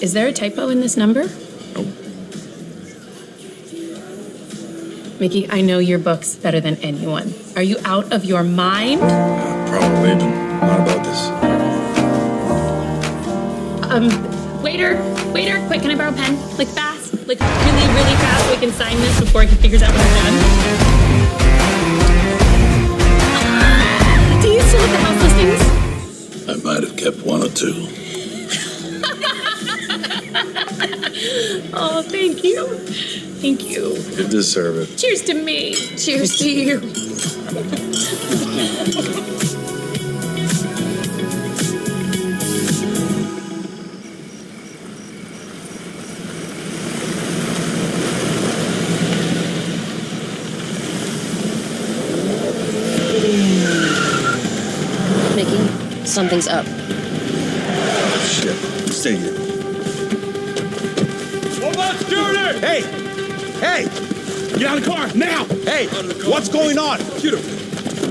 Is there a typo in this number? Nope. Mickey, I know your books better than anyone. Are you out of your mind? Probably, but not about this. Waiter, quick, can I borrow a pen? Like fast, like really, really fast so we can sign this before he figures out what I've done. Do you still have the house listings? I might have kept one or two. Oh, thank you. Thank you. You deserve it. Cheers to me. Cheers to you. Mickey, something's up. Shit. Stay here. Hey! Hey! Get out of the car, now! Hey! What's going on? Shoot him.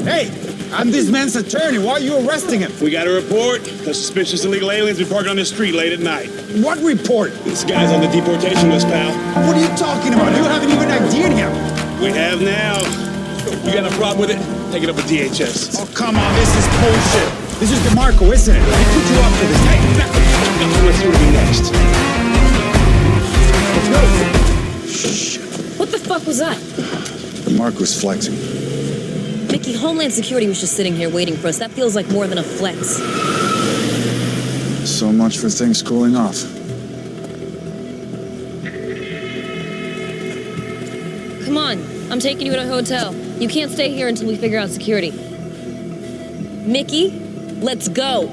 Hey! I'm this man's attorney. Why are you arresting him? We got a report. The suspicious illegal aliens been parking on the street late at night. What report? This guy's on the deportation list, pal. What are you talking about? You haven't even ID'd him. We have now. You got a problem with it? Take it up with DHS. Oh, come on. This is bullshit. This is DeMarco, isn't it? He put you up for this. Hey, let's see what we next. Let's go. What the fuck was that? DeMarco's flexing. Mickey, Homeland Security was just sitting here waiting for us. That feels like more than a flex. So much for things cooling off. Come on, I'm taking you to a hotel. You can't stay here until we figure out security. Mickey, let's go.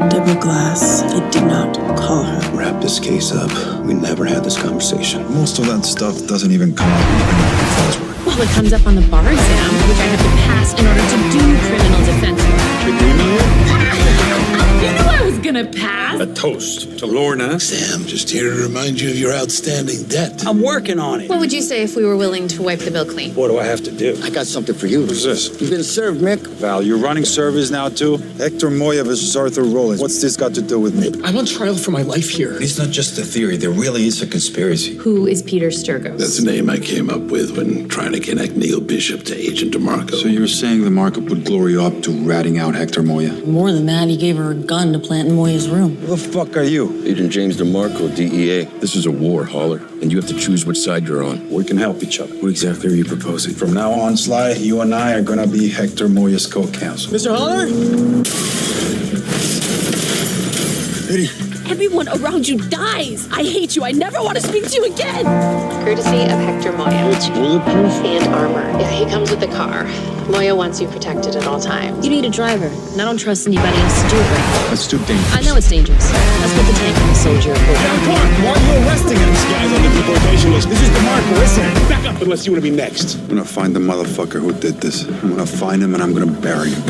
Deborah Glass, I did not call her. Wrap this case up. We never had this conversation. Most of that stuff doesn't even come up when the phones work. Well, it comes up on the bar exam, which I have to pass in order to do criminal defense work. You knew I was gonna pass. A toast to Lorna. Sam, just here to remind you of your outstanding debt. I'm working on it. What would you say if we were willing to wipe the bill clean? What do I have to do? I got something for you. Who's this? You've been served, Mick. Val, you're running service now too? Hector Moya versus Arthur Rollins. What's this got to do with me? I'm on trial for my life here. It's not just a theory. There really is a conspiracy. Who is Peter Sturgos? That's the name I came up with when trying to connect Neil Bishop to Agent DeMarco. So you're saying the Marco put Gloria up to ratting out Hector Moya? More than that, he gave her a gun to plant in Moya's room. Who the fuck are you? Agent James DeMarco, DEA. This is a war, Holler, and you have to choose which side you're on. We can help each other. What exactly are you proposing? From now on, Sly, you and I are gonna be Hector Moya's co-counsel. Mr. Holler? Eddie. Everyone around you dies. I hate you. I never want to speak to you again. Courtesy of Hector Moya. It's bulletproof? And armor. Yeah, he comes with the car. Moya wants you protected at all times. You need a driver, and I don't trust anybody else to do it right. That's too dangerous. I know it's dangerous. That's what the tank and the soldier are for. John Clark, why are you arresting him? This guy's on the deportation list. This is DeMarco, isn't it? Back up and let's see what will be next. I'm gonna find the motherfucker who did this. I'm gonna find him and I'm gonna bury him.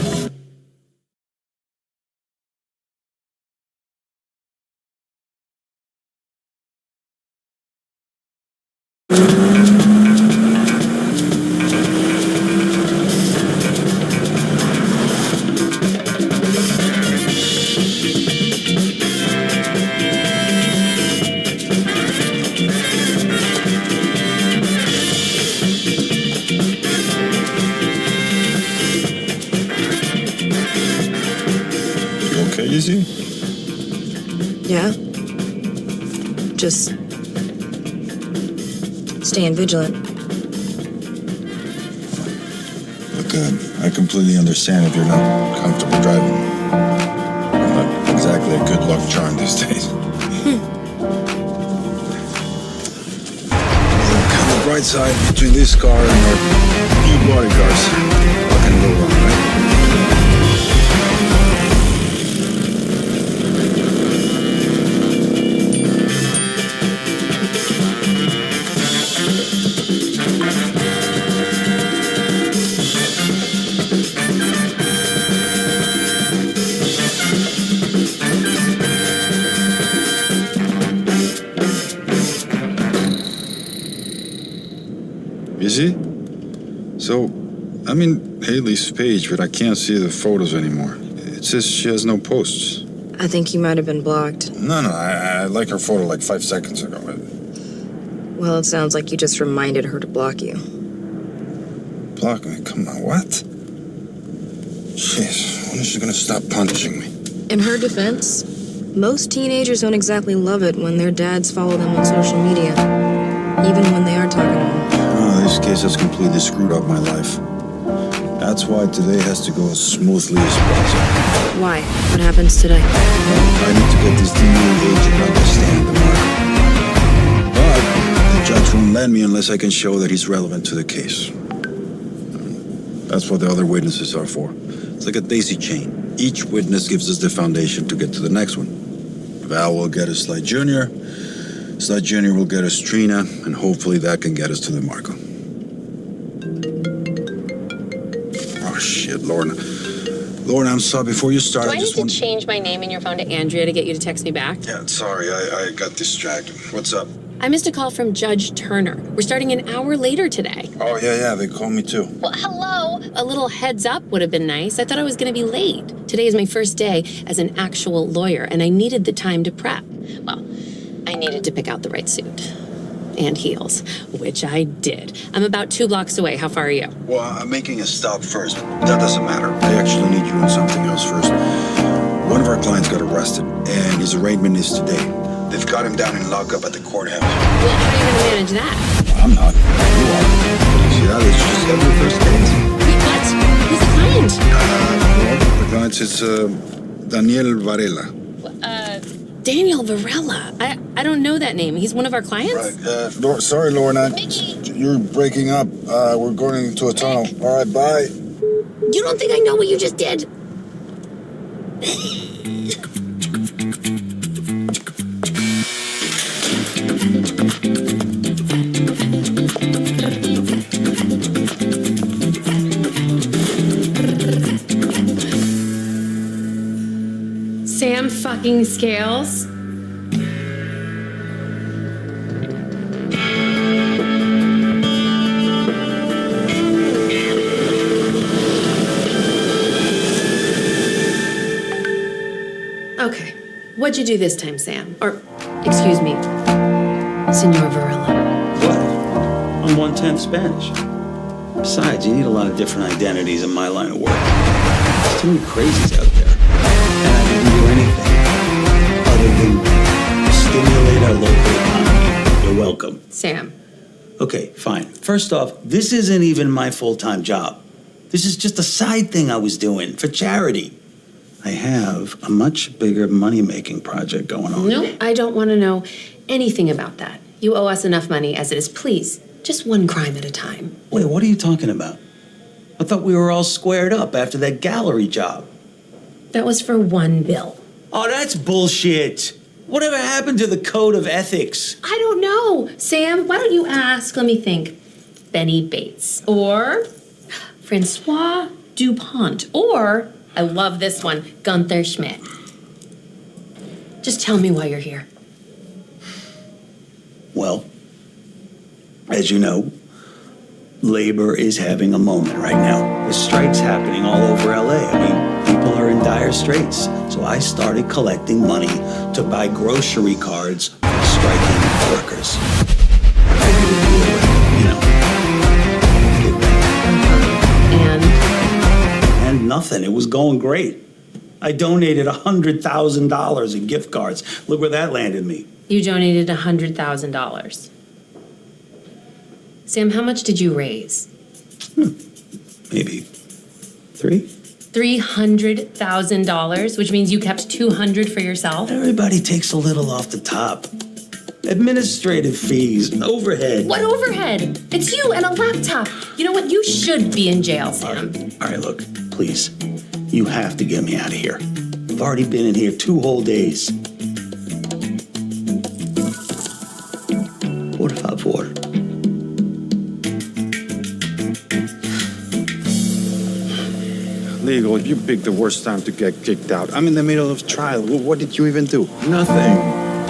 Easy? Yeah. Just staying vigilant. Look, I completely understand if you're not comfortable driving. I'm not exactly a good luck charm these days. Look, on the bright side, between this car and our few bodyguards, what can go wrong, right? see? So, I'm in Haley's page, but I can't see the photos anymore. It says she has no posts. I think you might have been blocked. No, I like her photo like 5 seconds ago. Well, it sounds like you just reminded her to block you. Block me? Come on, what? Jeez, when is she gonna stop punishing me? In her defense, most teenagers don't exactly love it when their dads follow them on social media, even when they are talking to them. Oh, this case has completely screwed up my life. That's why today has to go as smoothly as possible. Why? What happens today? I need to get this DEA agent to understand the market. But the judge won't let me unless I can show that he's relevant to the case. That's what the other witnesses are for. It's like a daisy chain. Each witness gives us the foundation to get to the next one. Val will get us Sly Jr., Sly Jr. will get us Trina, and hopefully that can get us to the Marco. Oh, shit, Lorna. Lorna, I'm sorry. Before you start, Do I need to change my name in your phone to Andrea to get you to text me back? Yeah, sorry, I got distracted. What's up? I missed a call from Judge Turner. We're starting an hour later today. Oh, yeah, they called me too. Well, hello. A little heads up would have been nice. I thought I was going to be late. Today is my first day as an actual lawyer, and I needed the time to prep. Well, I needed to pick out the right suit and heels, which I did. I'm about 2 blocks away. How far are you? Well, I'm making a stop first, but that doesn't matter. I actually need you on something else first. One of our clients got arrested, and his arraignment is today. They've got him down in lockup at the courthouse. Well, how are you going to manage that? I'm not. You are. See, that is just every first case. Wait, what? Who's the client? The client is Daniel Varela. Daniel Varela. I don't know that name. He's one of our clients? Right. Sorry, Lorna. You're breaking up. We're going into a tunnel. All right, bye. You don't think I know what you just did? Sam fucking Scales? Okay. What'd you do this time, Sam? Or, excuse me, Senor Varela. What? I'm 1/10 Spanish. Besides, you need a lot of different identities in my line of work. There's too many crazies out there. And I didn't do anything other than stimulate our local economy. You're welcome. Sam. Okay, fine. First off, this isn't even my full-time job. This is just a side thing I was doing for charity. I have a much bigger money-making project going on. No, I don't want to know anything about that. You owe us enough money as it is. Please, just one crime at a time. Wait, what are you talking about? I thought we were all squared up after that gallery job. That was for one bill. Oh, that's bullshit. Whatever happened to the code of ethics? I don't know. Sam, why don't you ask, let me think, Benny Bates or Francois DuPont or, I love this one, Gunther Schmidt. Just tell me why you're here. Well, as you know, labor is having a moment right now. There's strikes happening all over LA. I mean, people are in dire straits. So I started collecting money to buy grocery cards for striking workers. I figured it'd be a way, give back. And nothing. It was going great. I donated $100,000 in gift cards. Look where that landed me. You donated $100,000. Sam, how much did you raise? Maybe 3. $300,000, which means you kept $200 for yourself? Everybody takes a little off the top. Administrative fees, overhead. What overhead? It's you and a laptop. You know what? You should be in jail, Sam. All right, look, please. You have to get me out of here. I've already been in here 2 whole days. Por favor. Legal, you picked the worst time to get kicked out. I'm in the middle of trial. What did you even do? Nothing.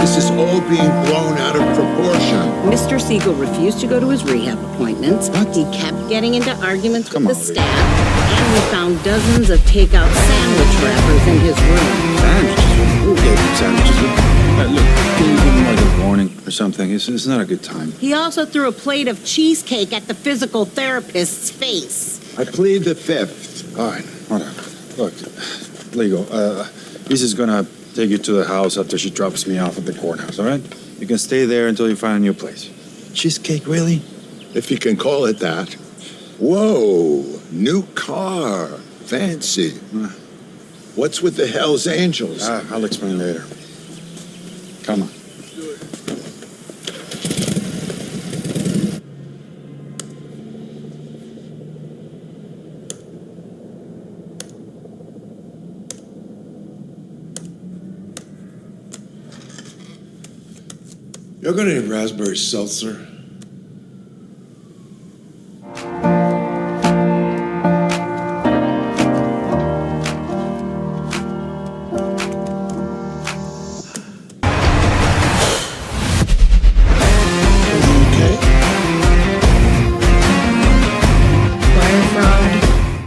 This is all being blown out of proportion. Mr. Siegel refused to go to his rehab appointments. He kept getting into arguments with the staff. And we found dozens of takeout sandwich wrappers in his room. Sandwiches? Who gave him sandwiches? Look, can you give him like a warning or something? It's not a good time. He also threw a plate of cheesecake at the physical therapist's face. I plead the fifth. All right, whatever. Look, Lego, Lisa's gonna take you to the house after she drops me off at the courthouse, all right? You can stay there until you find a new place. Cheesecake, really? If you can call it that. Whoa, new car. Fancy. What's with the Hells Angels? I'll explain later. Come on. You're gonna need raspberry seltzer.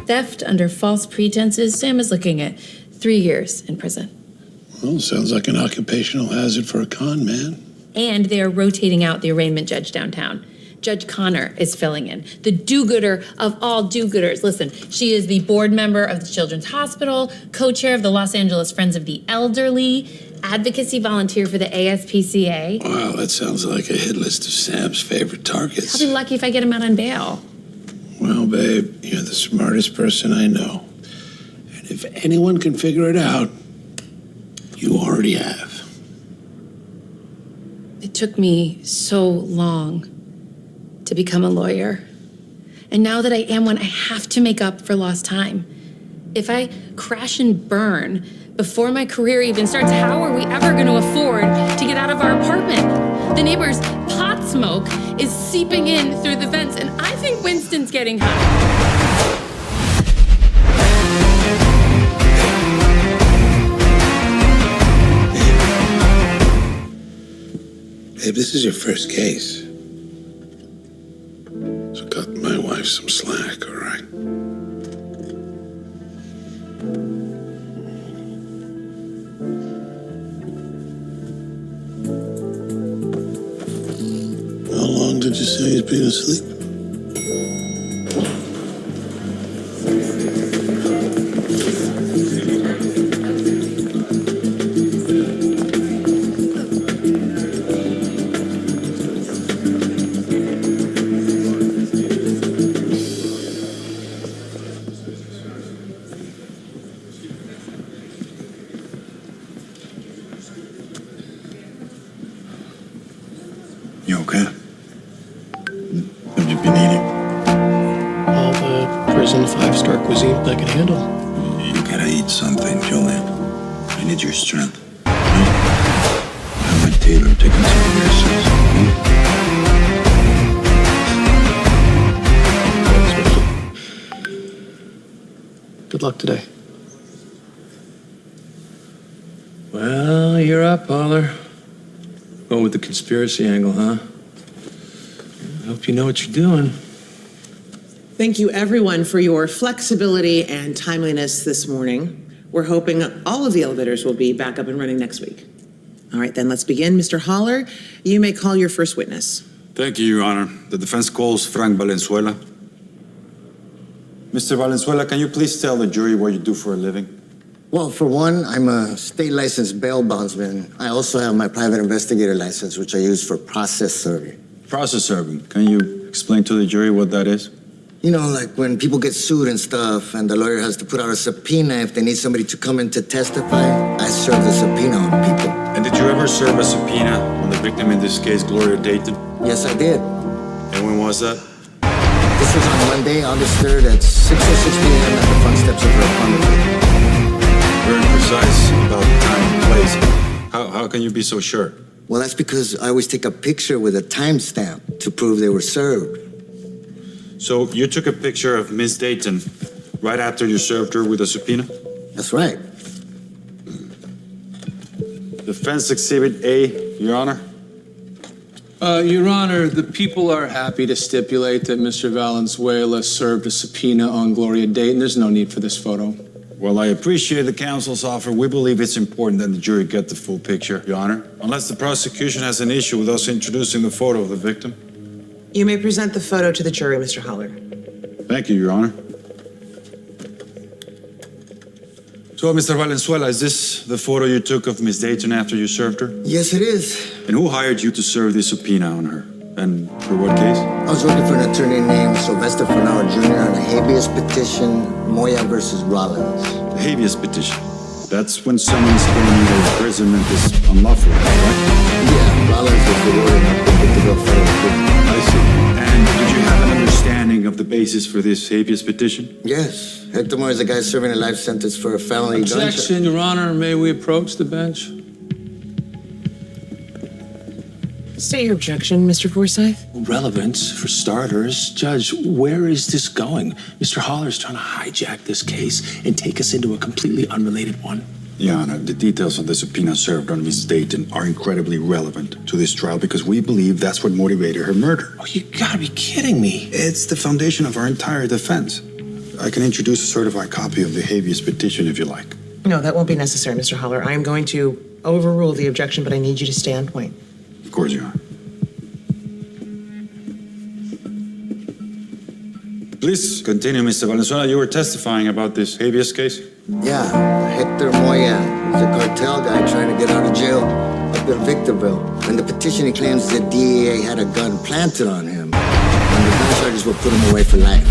Theft under false pretenses. Sam is looking at 3 years in prison. Well, sounds like an occupational hazard for a con man. And they are rotating out the arraignment judge downtown. Judge Connor is filling in. The do-gooder of all do-gooders. Listen, she is the board member of the Children's Hospital, co-chair of the Los Angeles Friends of the Elderly, advocacy volunteer for the ASPCA. Wow, that sounds like a hit list of Sam's favorite targets. I'll be lucky if I get him out on bail. Well, babe, you're the smartest person I know. And if anyone can figure it out, you already have. It took me so long to become a lawyer. And now that I am one, I have to make up for lost time. If I crash and burn before my career even starts, how are we ever going to afford to get out of our apartment? The neighbor's pot smoke is seeping in through the vents, and I think Winston's getting high. Babe, this is your first case. So cut my wife some slack, all right? How long did you say he's been asleep? You okay? What have you been eating? All the prison 5-star cuisine I can handle. You gotta eat something, Julian. I need your strength. I like Taylor taking some of your Good luck today. Well, you're up, Holler. Going with the conspiracy angle, huh? I hope you know what you're doing. Thank you, everyone, for your flexibility and timeliness this morning. We're hoping all of the elevators will be back up and running next week. All right, then let's begin. Mr. Holler, you may call your first witness. Thank you, Your Honor. The defense calls Frank Valenzuela. Mr. Valenzuela, can you please tell the jury what you do for a living? Well, for one, I'm a state licensed bail bondsman. I also have my private investigator license, which I use for process serving. Process serving. Can you explain to the jury what that is? You know, like when people get sued and stuff, and the lawyer has to put out a subpoena if they need somebody to come in to testify, I serve the subpoena on people. And did you ever serve a subpoena on the victim, in this case, Gloria Dayton? Yes, I did. And when was that? This was on Monday, August 3rd at 6:06 p.m. at the front steps of her apartment. Very precise about the time and place. How can you be so sure? Well, that's because I always take a picture with a timestamp to prove they were served. So you took a picture of Miss Dayton right after you served her with a subpoena? That's right. Defense Exhibit A, Your Honor? Your Honor, the people are happy to stipulate that Mr. Valenzuela served a subpoena on Gloria Dayton. There's no need for this photo. Well, I appreciate the counsel's offer. We believe it's important that the jury get the full picture, Your Honor. Unless the prosecution has an issue with us introducing the photo of the victim. You may present the photo to the jury, Mr. Holler. Thank you, Your Honor. So, Mr. Valenzuela, is this the photo you took of Miss Dayton after you served her? Yes, it is. And who hired you to serve the subpoena on her? And for what case? I was working for an attorney named Sylvester Fernaro Jr. on a habeas petition, Moya versus Rollins. The habeas petition. That's when someone's claiming their imprisonment is unlawful, right? Yeah, Rollins is the word in the Victorville Federal Prison. I see. And did you have an understanding of the basis for this habeas petition? Yes. Hector Moya is a guy serving a life sentence for a felony gunshot. Objection, Your Honor. May we approach the bench? State your objection, Mr. Forsyth. Relevance, for starters. Judge, where is this going? Mr. Holler's trying to hijack this case and take us into a completely unrelated one. Your Honor, the details of the subpoena served on Miss Dayton are incredibly relevant to this trial because we believe that's what motivated her murder. Oh, you gotta be kidding me. It's the foundation of our entire defense. I can introduce a certified copy of the habeas petition if you like. No, that won't be necessary, Mr. Holler. I am going to overrule the objection, but I need you to stay on point. Of course you are. Please continue, Mr. Valenzuela. You were testifying about this habeas case? Yeah, Hector Moya is a cartel guy trying to get out of jail up in Victorville. In the petition, he claims the DEA had a gun planted on him, and the gun charges will put him away for life.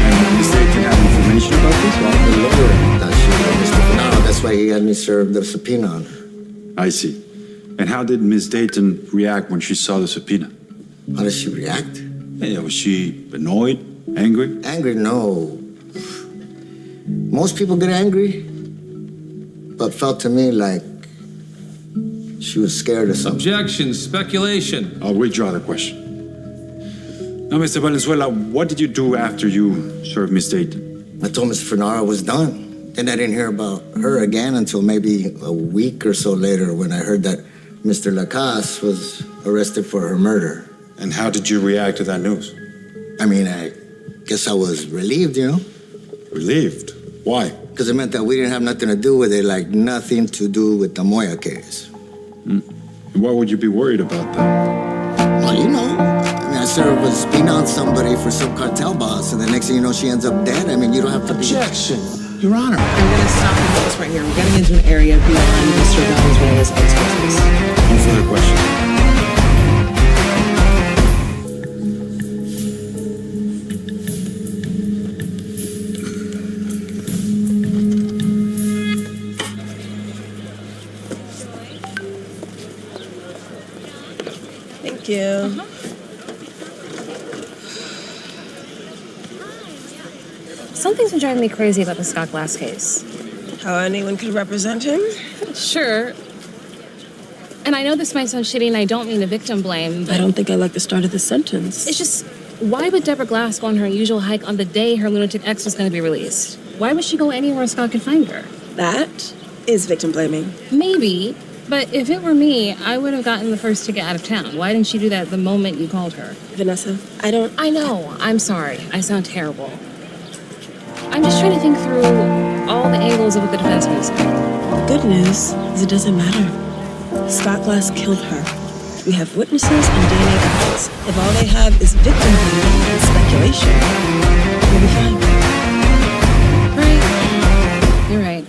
And Miss Dayton had information about this? Well, the lawyer thought she was Mr. Fernando. That's why he had me serve the subpoena on her. I see. And how did Miss Dayton react when she saw the subpoena? How did she react? Yeah, was she annoyed, angry? Angry? No. Most people get angry, but felt to me like she was scared of something. Objection, speculation. I'll withdraw the question. Now, Mr. Valenzuela, what did you do after you served Miss Dayton? I told Mr. Fernaro I was done. Then I didn't hear about her again until maybe a week or so later when I heard that Mr. Lacasse was arrested for her murder. And how did you react to that news? I mean, I guess I was relieved, you know? Relieved? Why? Because it meant that we didn't have nothing to do with it, like nothing to do with the Moya case. And why would you be worried about that? Well, you know, I mean, I served a subpoena on somebody for some cartel boss, and the next thing you know, she ends up dead. I mean, you don't have to Objection, Your Honor. I'm going to stop you this right here. We're getting into an area beyond Mr. Valenzuela's expertise. No further questions. Thank you. Something's been driving me crazy about the Scott Glass case. How anyone could represent him? Sure. And I know this might sound shitty and I don't mean to victim blame, but I don't think I like the start of the sentence. it's just, why would Deborah Glass go on her usual hike on the day her lunatic ex was going to be released? Why would she go anywhere Scott could find her? That is victim blaming. Maybe, but if it were me, I would have gotten the first ticket out of town. Why didn't she do that the moment you called her? Vanessa, I know. I'm sorry. I sound terrible. I'm just trying to think through all the angles of what the defense would say. The good news is it doesn't matter. Scott Glass killed her. We have witnesses and DNA evidence. If all they have is victim blaming and speculation, we'll be fine. Right. You're right.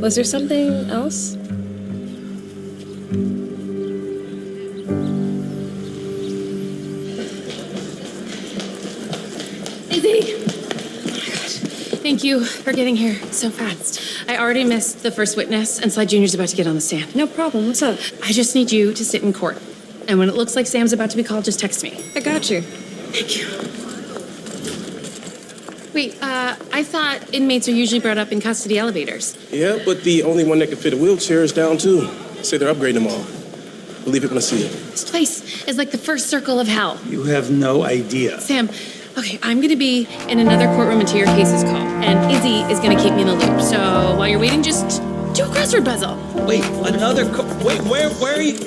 Was there something else? Izzy! Oh my God. Thank you for getting here so fast. I already missed the first witness, and Sly Jr.'s about to get on the stand. No problem. What's up? I just need you to sit in court. And when it looks like Sam's about to be called, just text me. I got you. Thank you. Wait, I thought inmates are usually brought up in custody elevators. Yeah, but the only one that can fit a wheelchair is down too. Say they're upgrading them all. Believe it when I see it. This place is like the first circle of hell. You have no idea. Sam, Okay, I'm gonna be in another courtroom until your case is called, and Izzy is gonna keep me in the loop. So while you're waiting, just do a crossword puzzle. Wait, wait, where are you?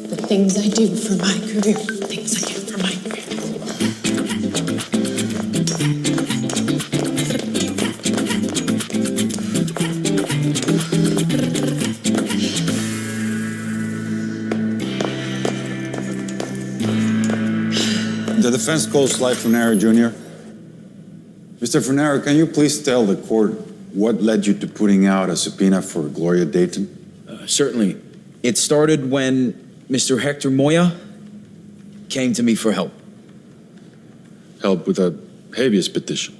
The things I do for my career. Things I do for my career. The defense calls Sly Funera Jr. Mr. Funera, can you please tell the court what led you to putting out a subpoena for Gloria Dayton? Certainly. It started when Mr. Hector Moya came to me for help. Help with a habeas petition?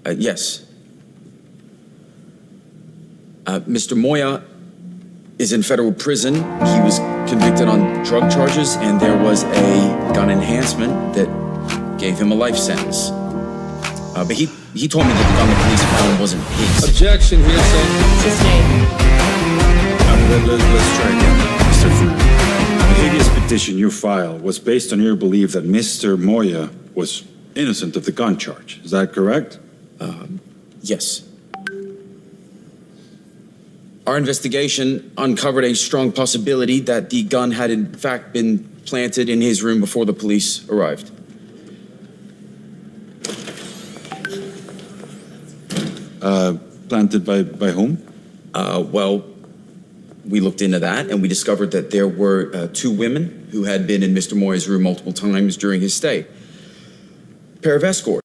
Yes. Mr. Moya is in federal prison. He was convicted on drug charges, and there was a gun enhancement that gave him a life sentence. But he told me that the gun the police found wasn't his. Objection, hearsay. Sustained. Let's try again. Mr. Funera, the habeas petition you filed was based on your belief that Mr. Moya was innocent of the gun charge. Is that correct? Yes. Our investigation uncovered a strong possibility that the gun had in fact been planted in his room before the police arrived. Planted by whom? Well, we looked into that and we discovered that there were two women who had been in Mr. Moya's room multiple times during his stay. A pair of escorts.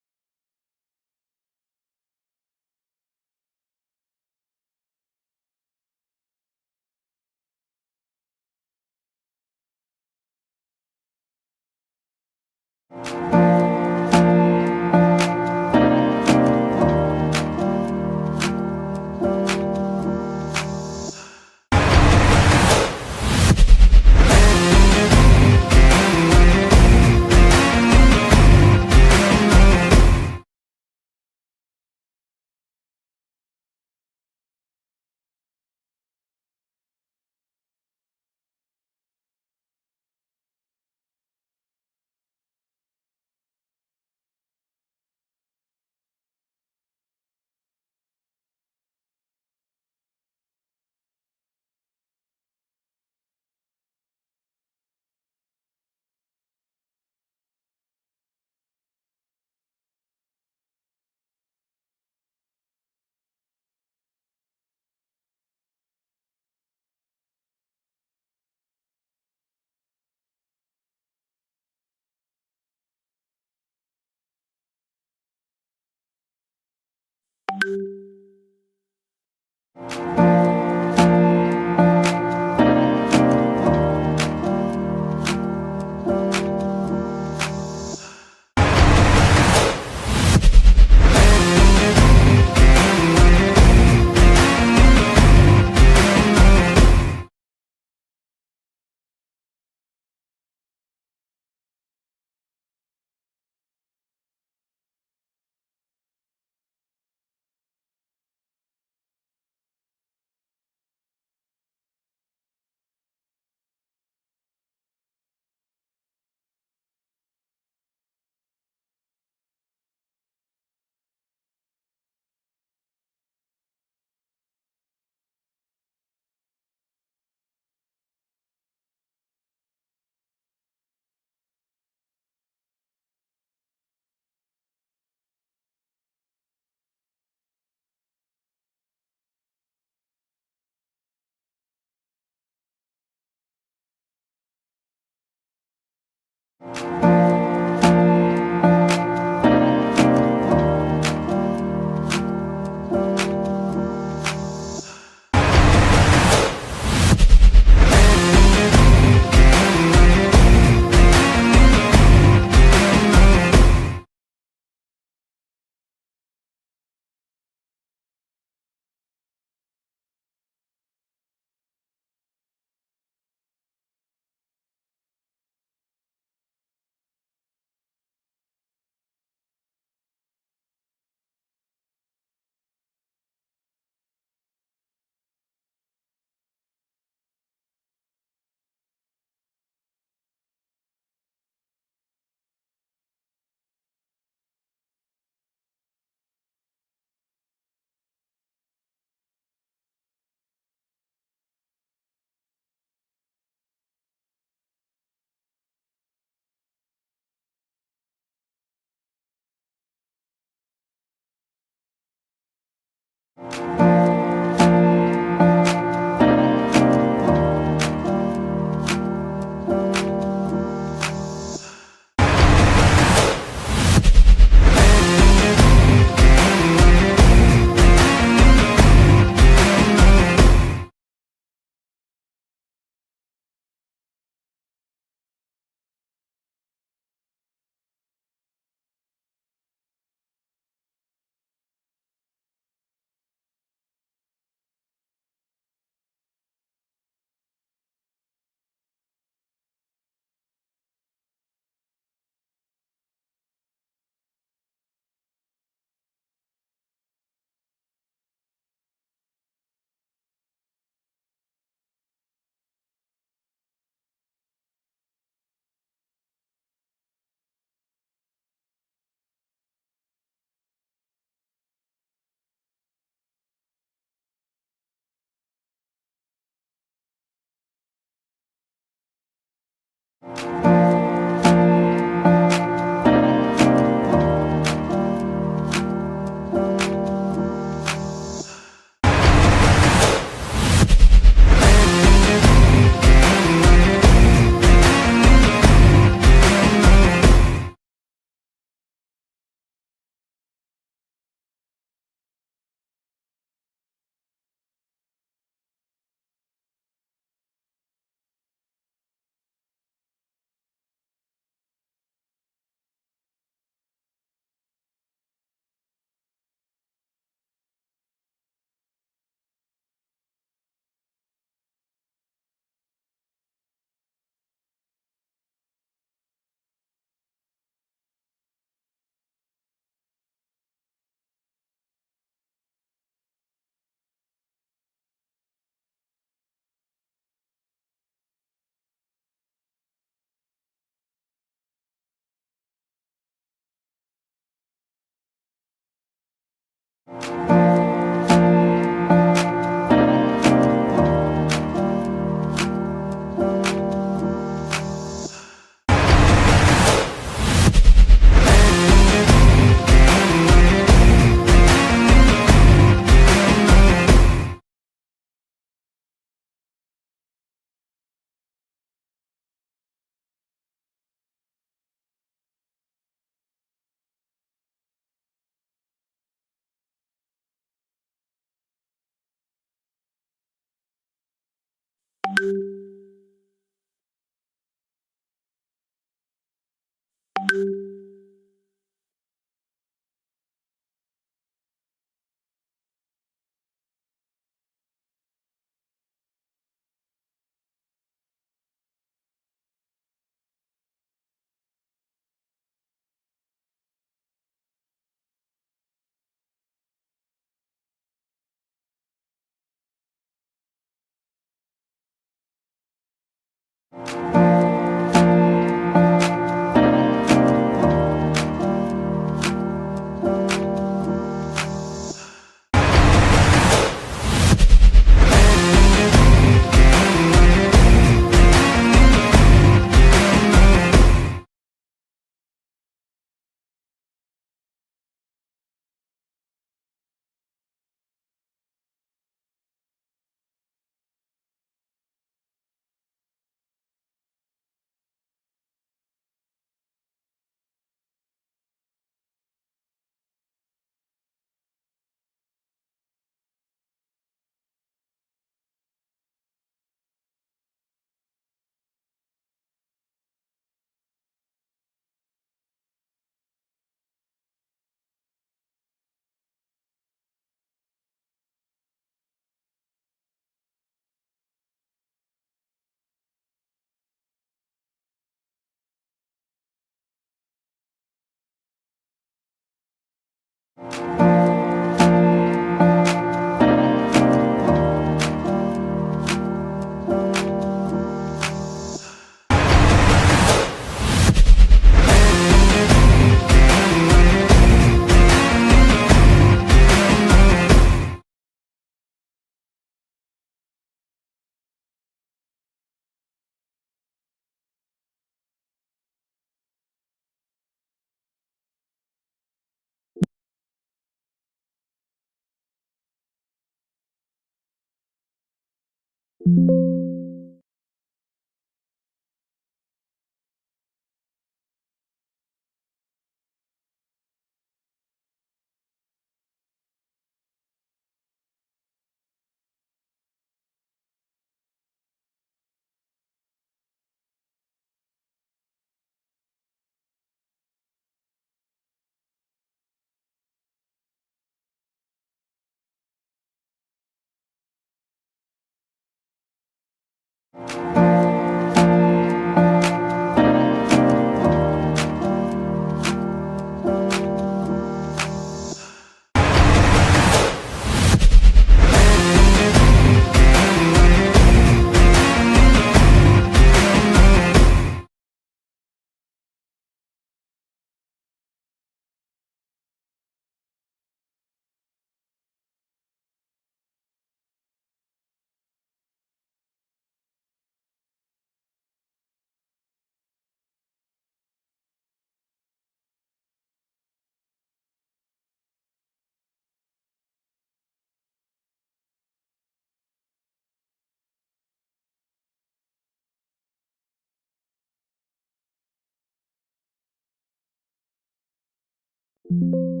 you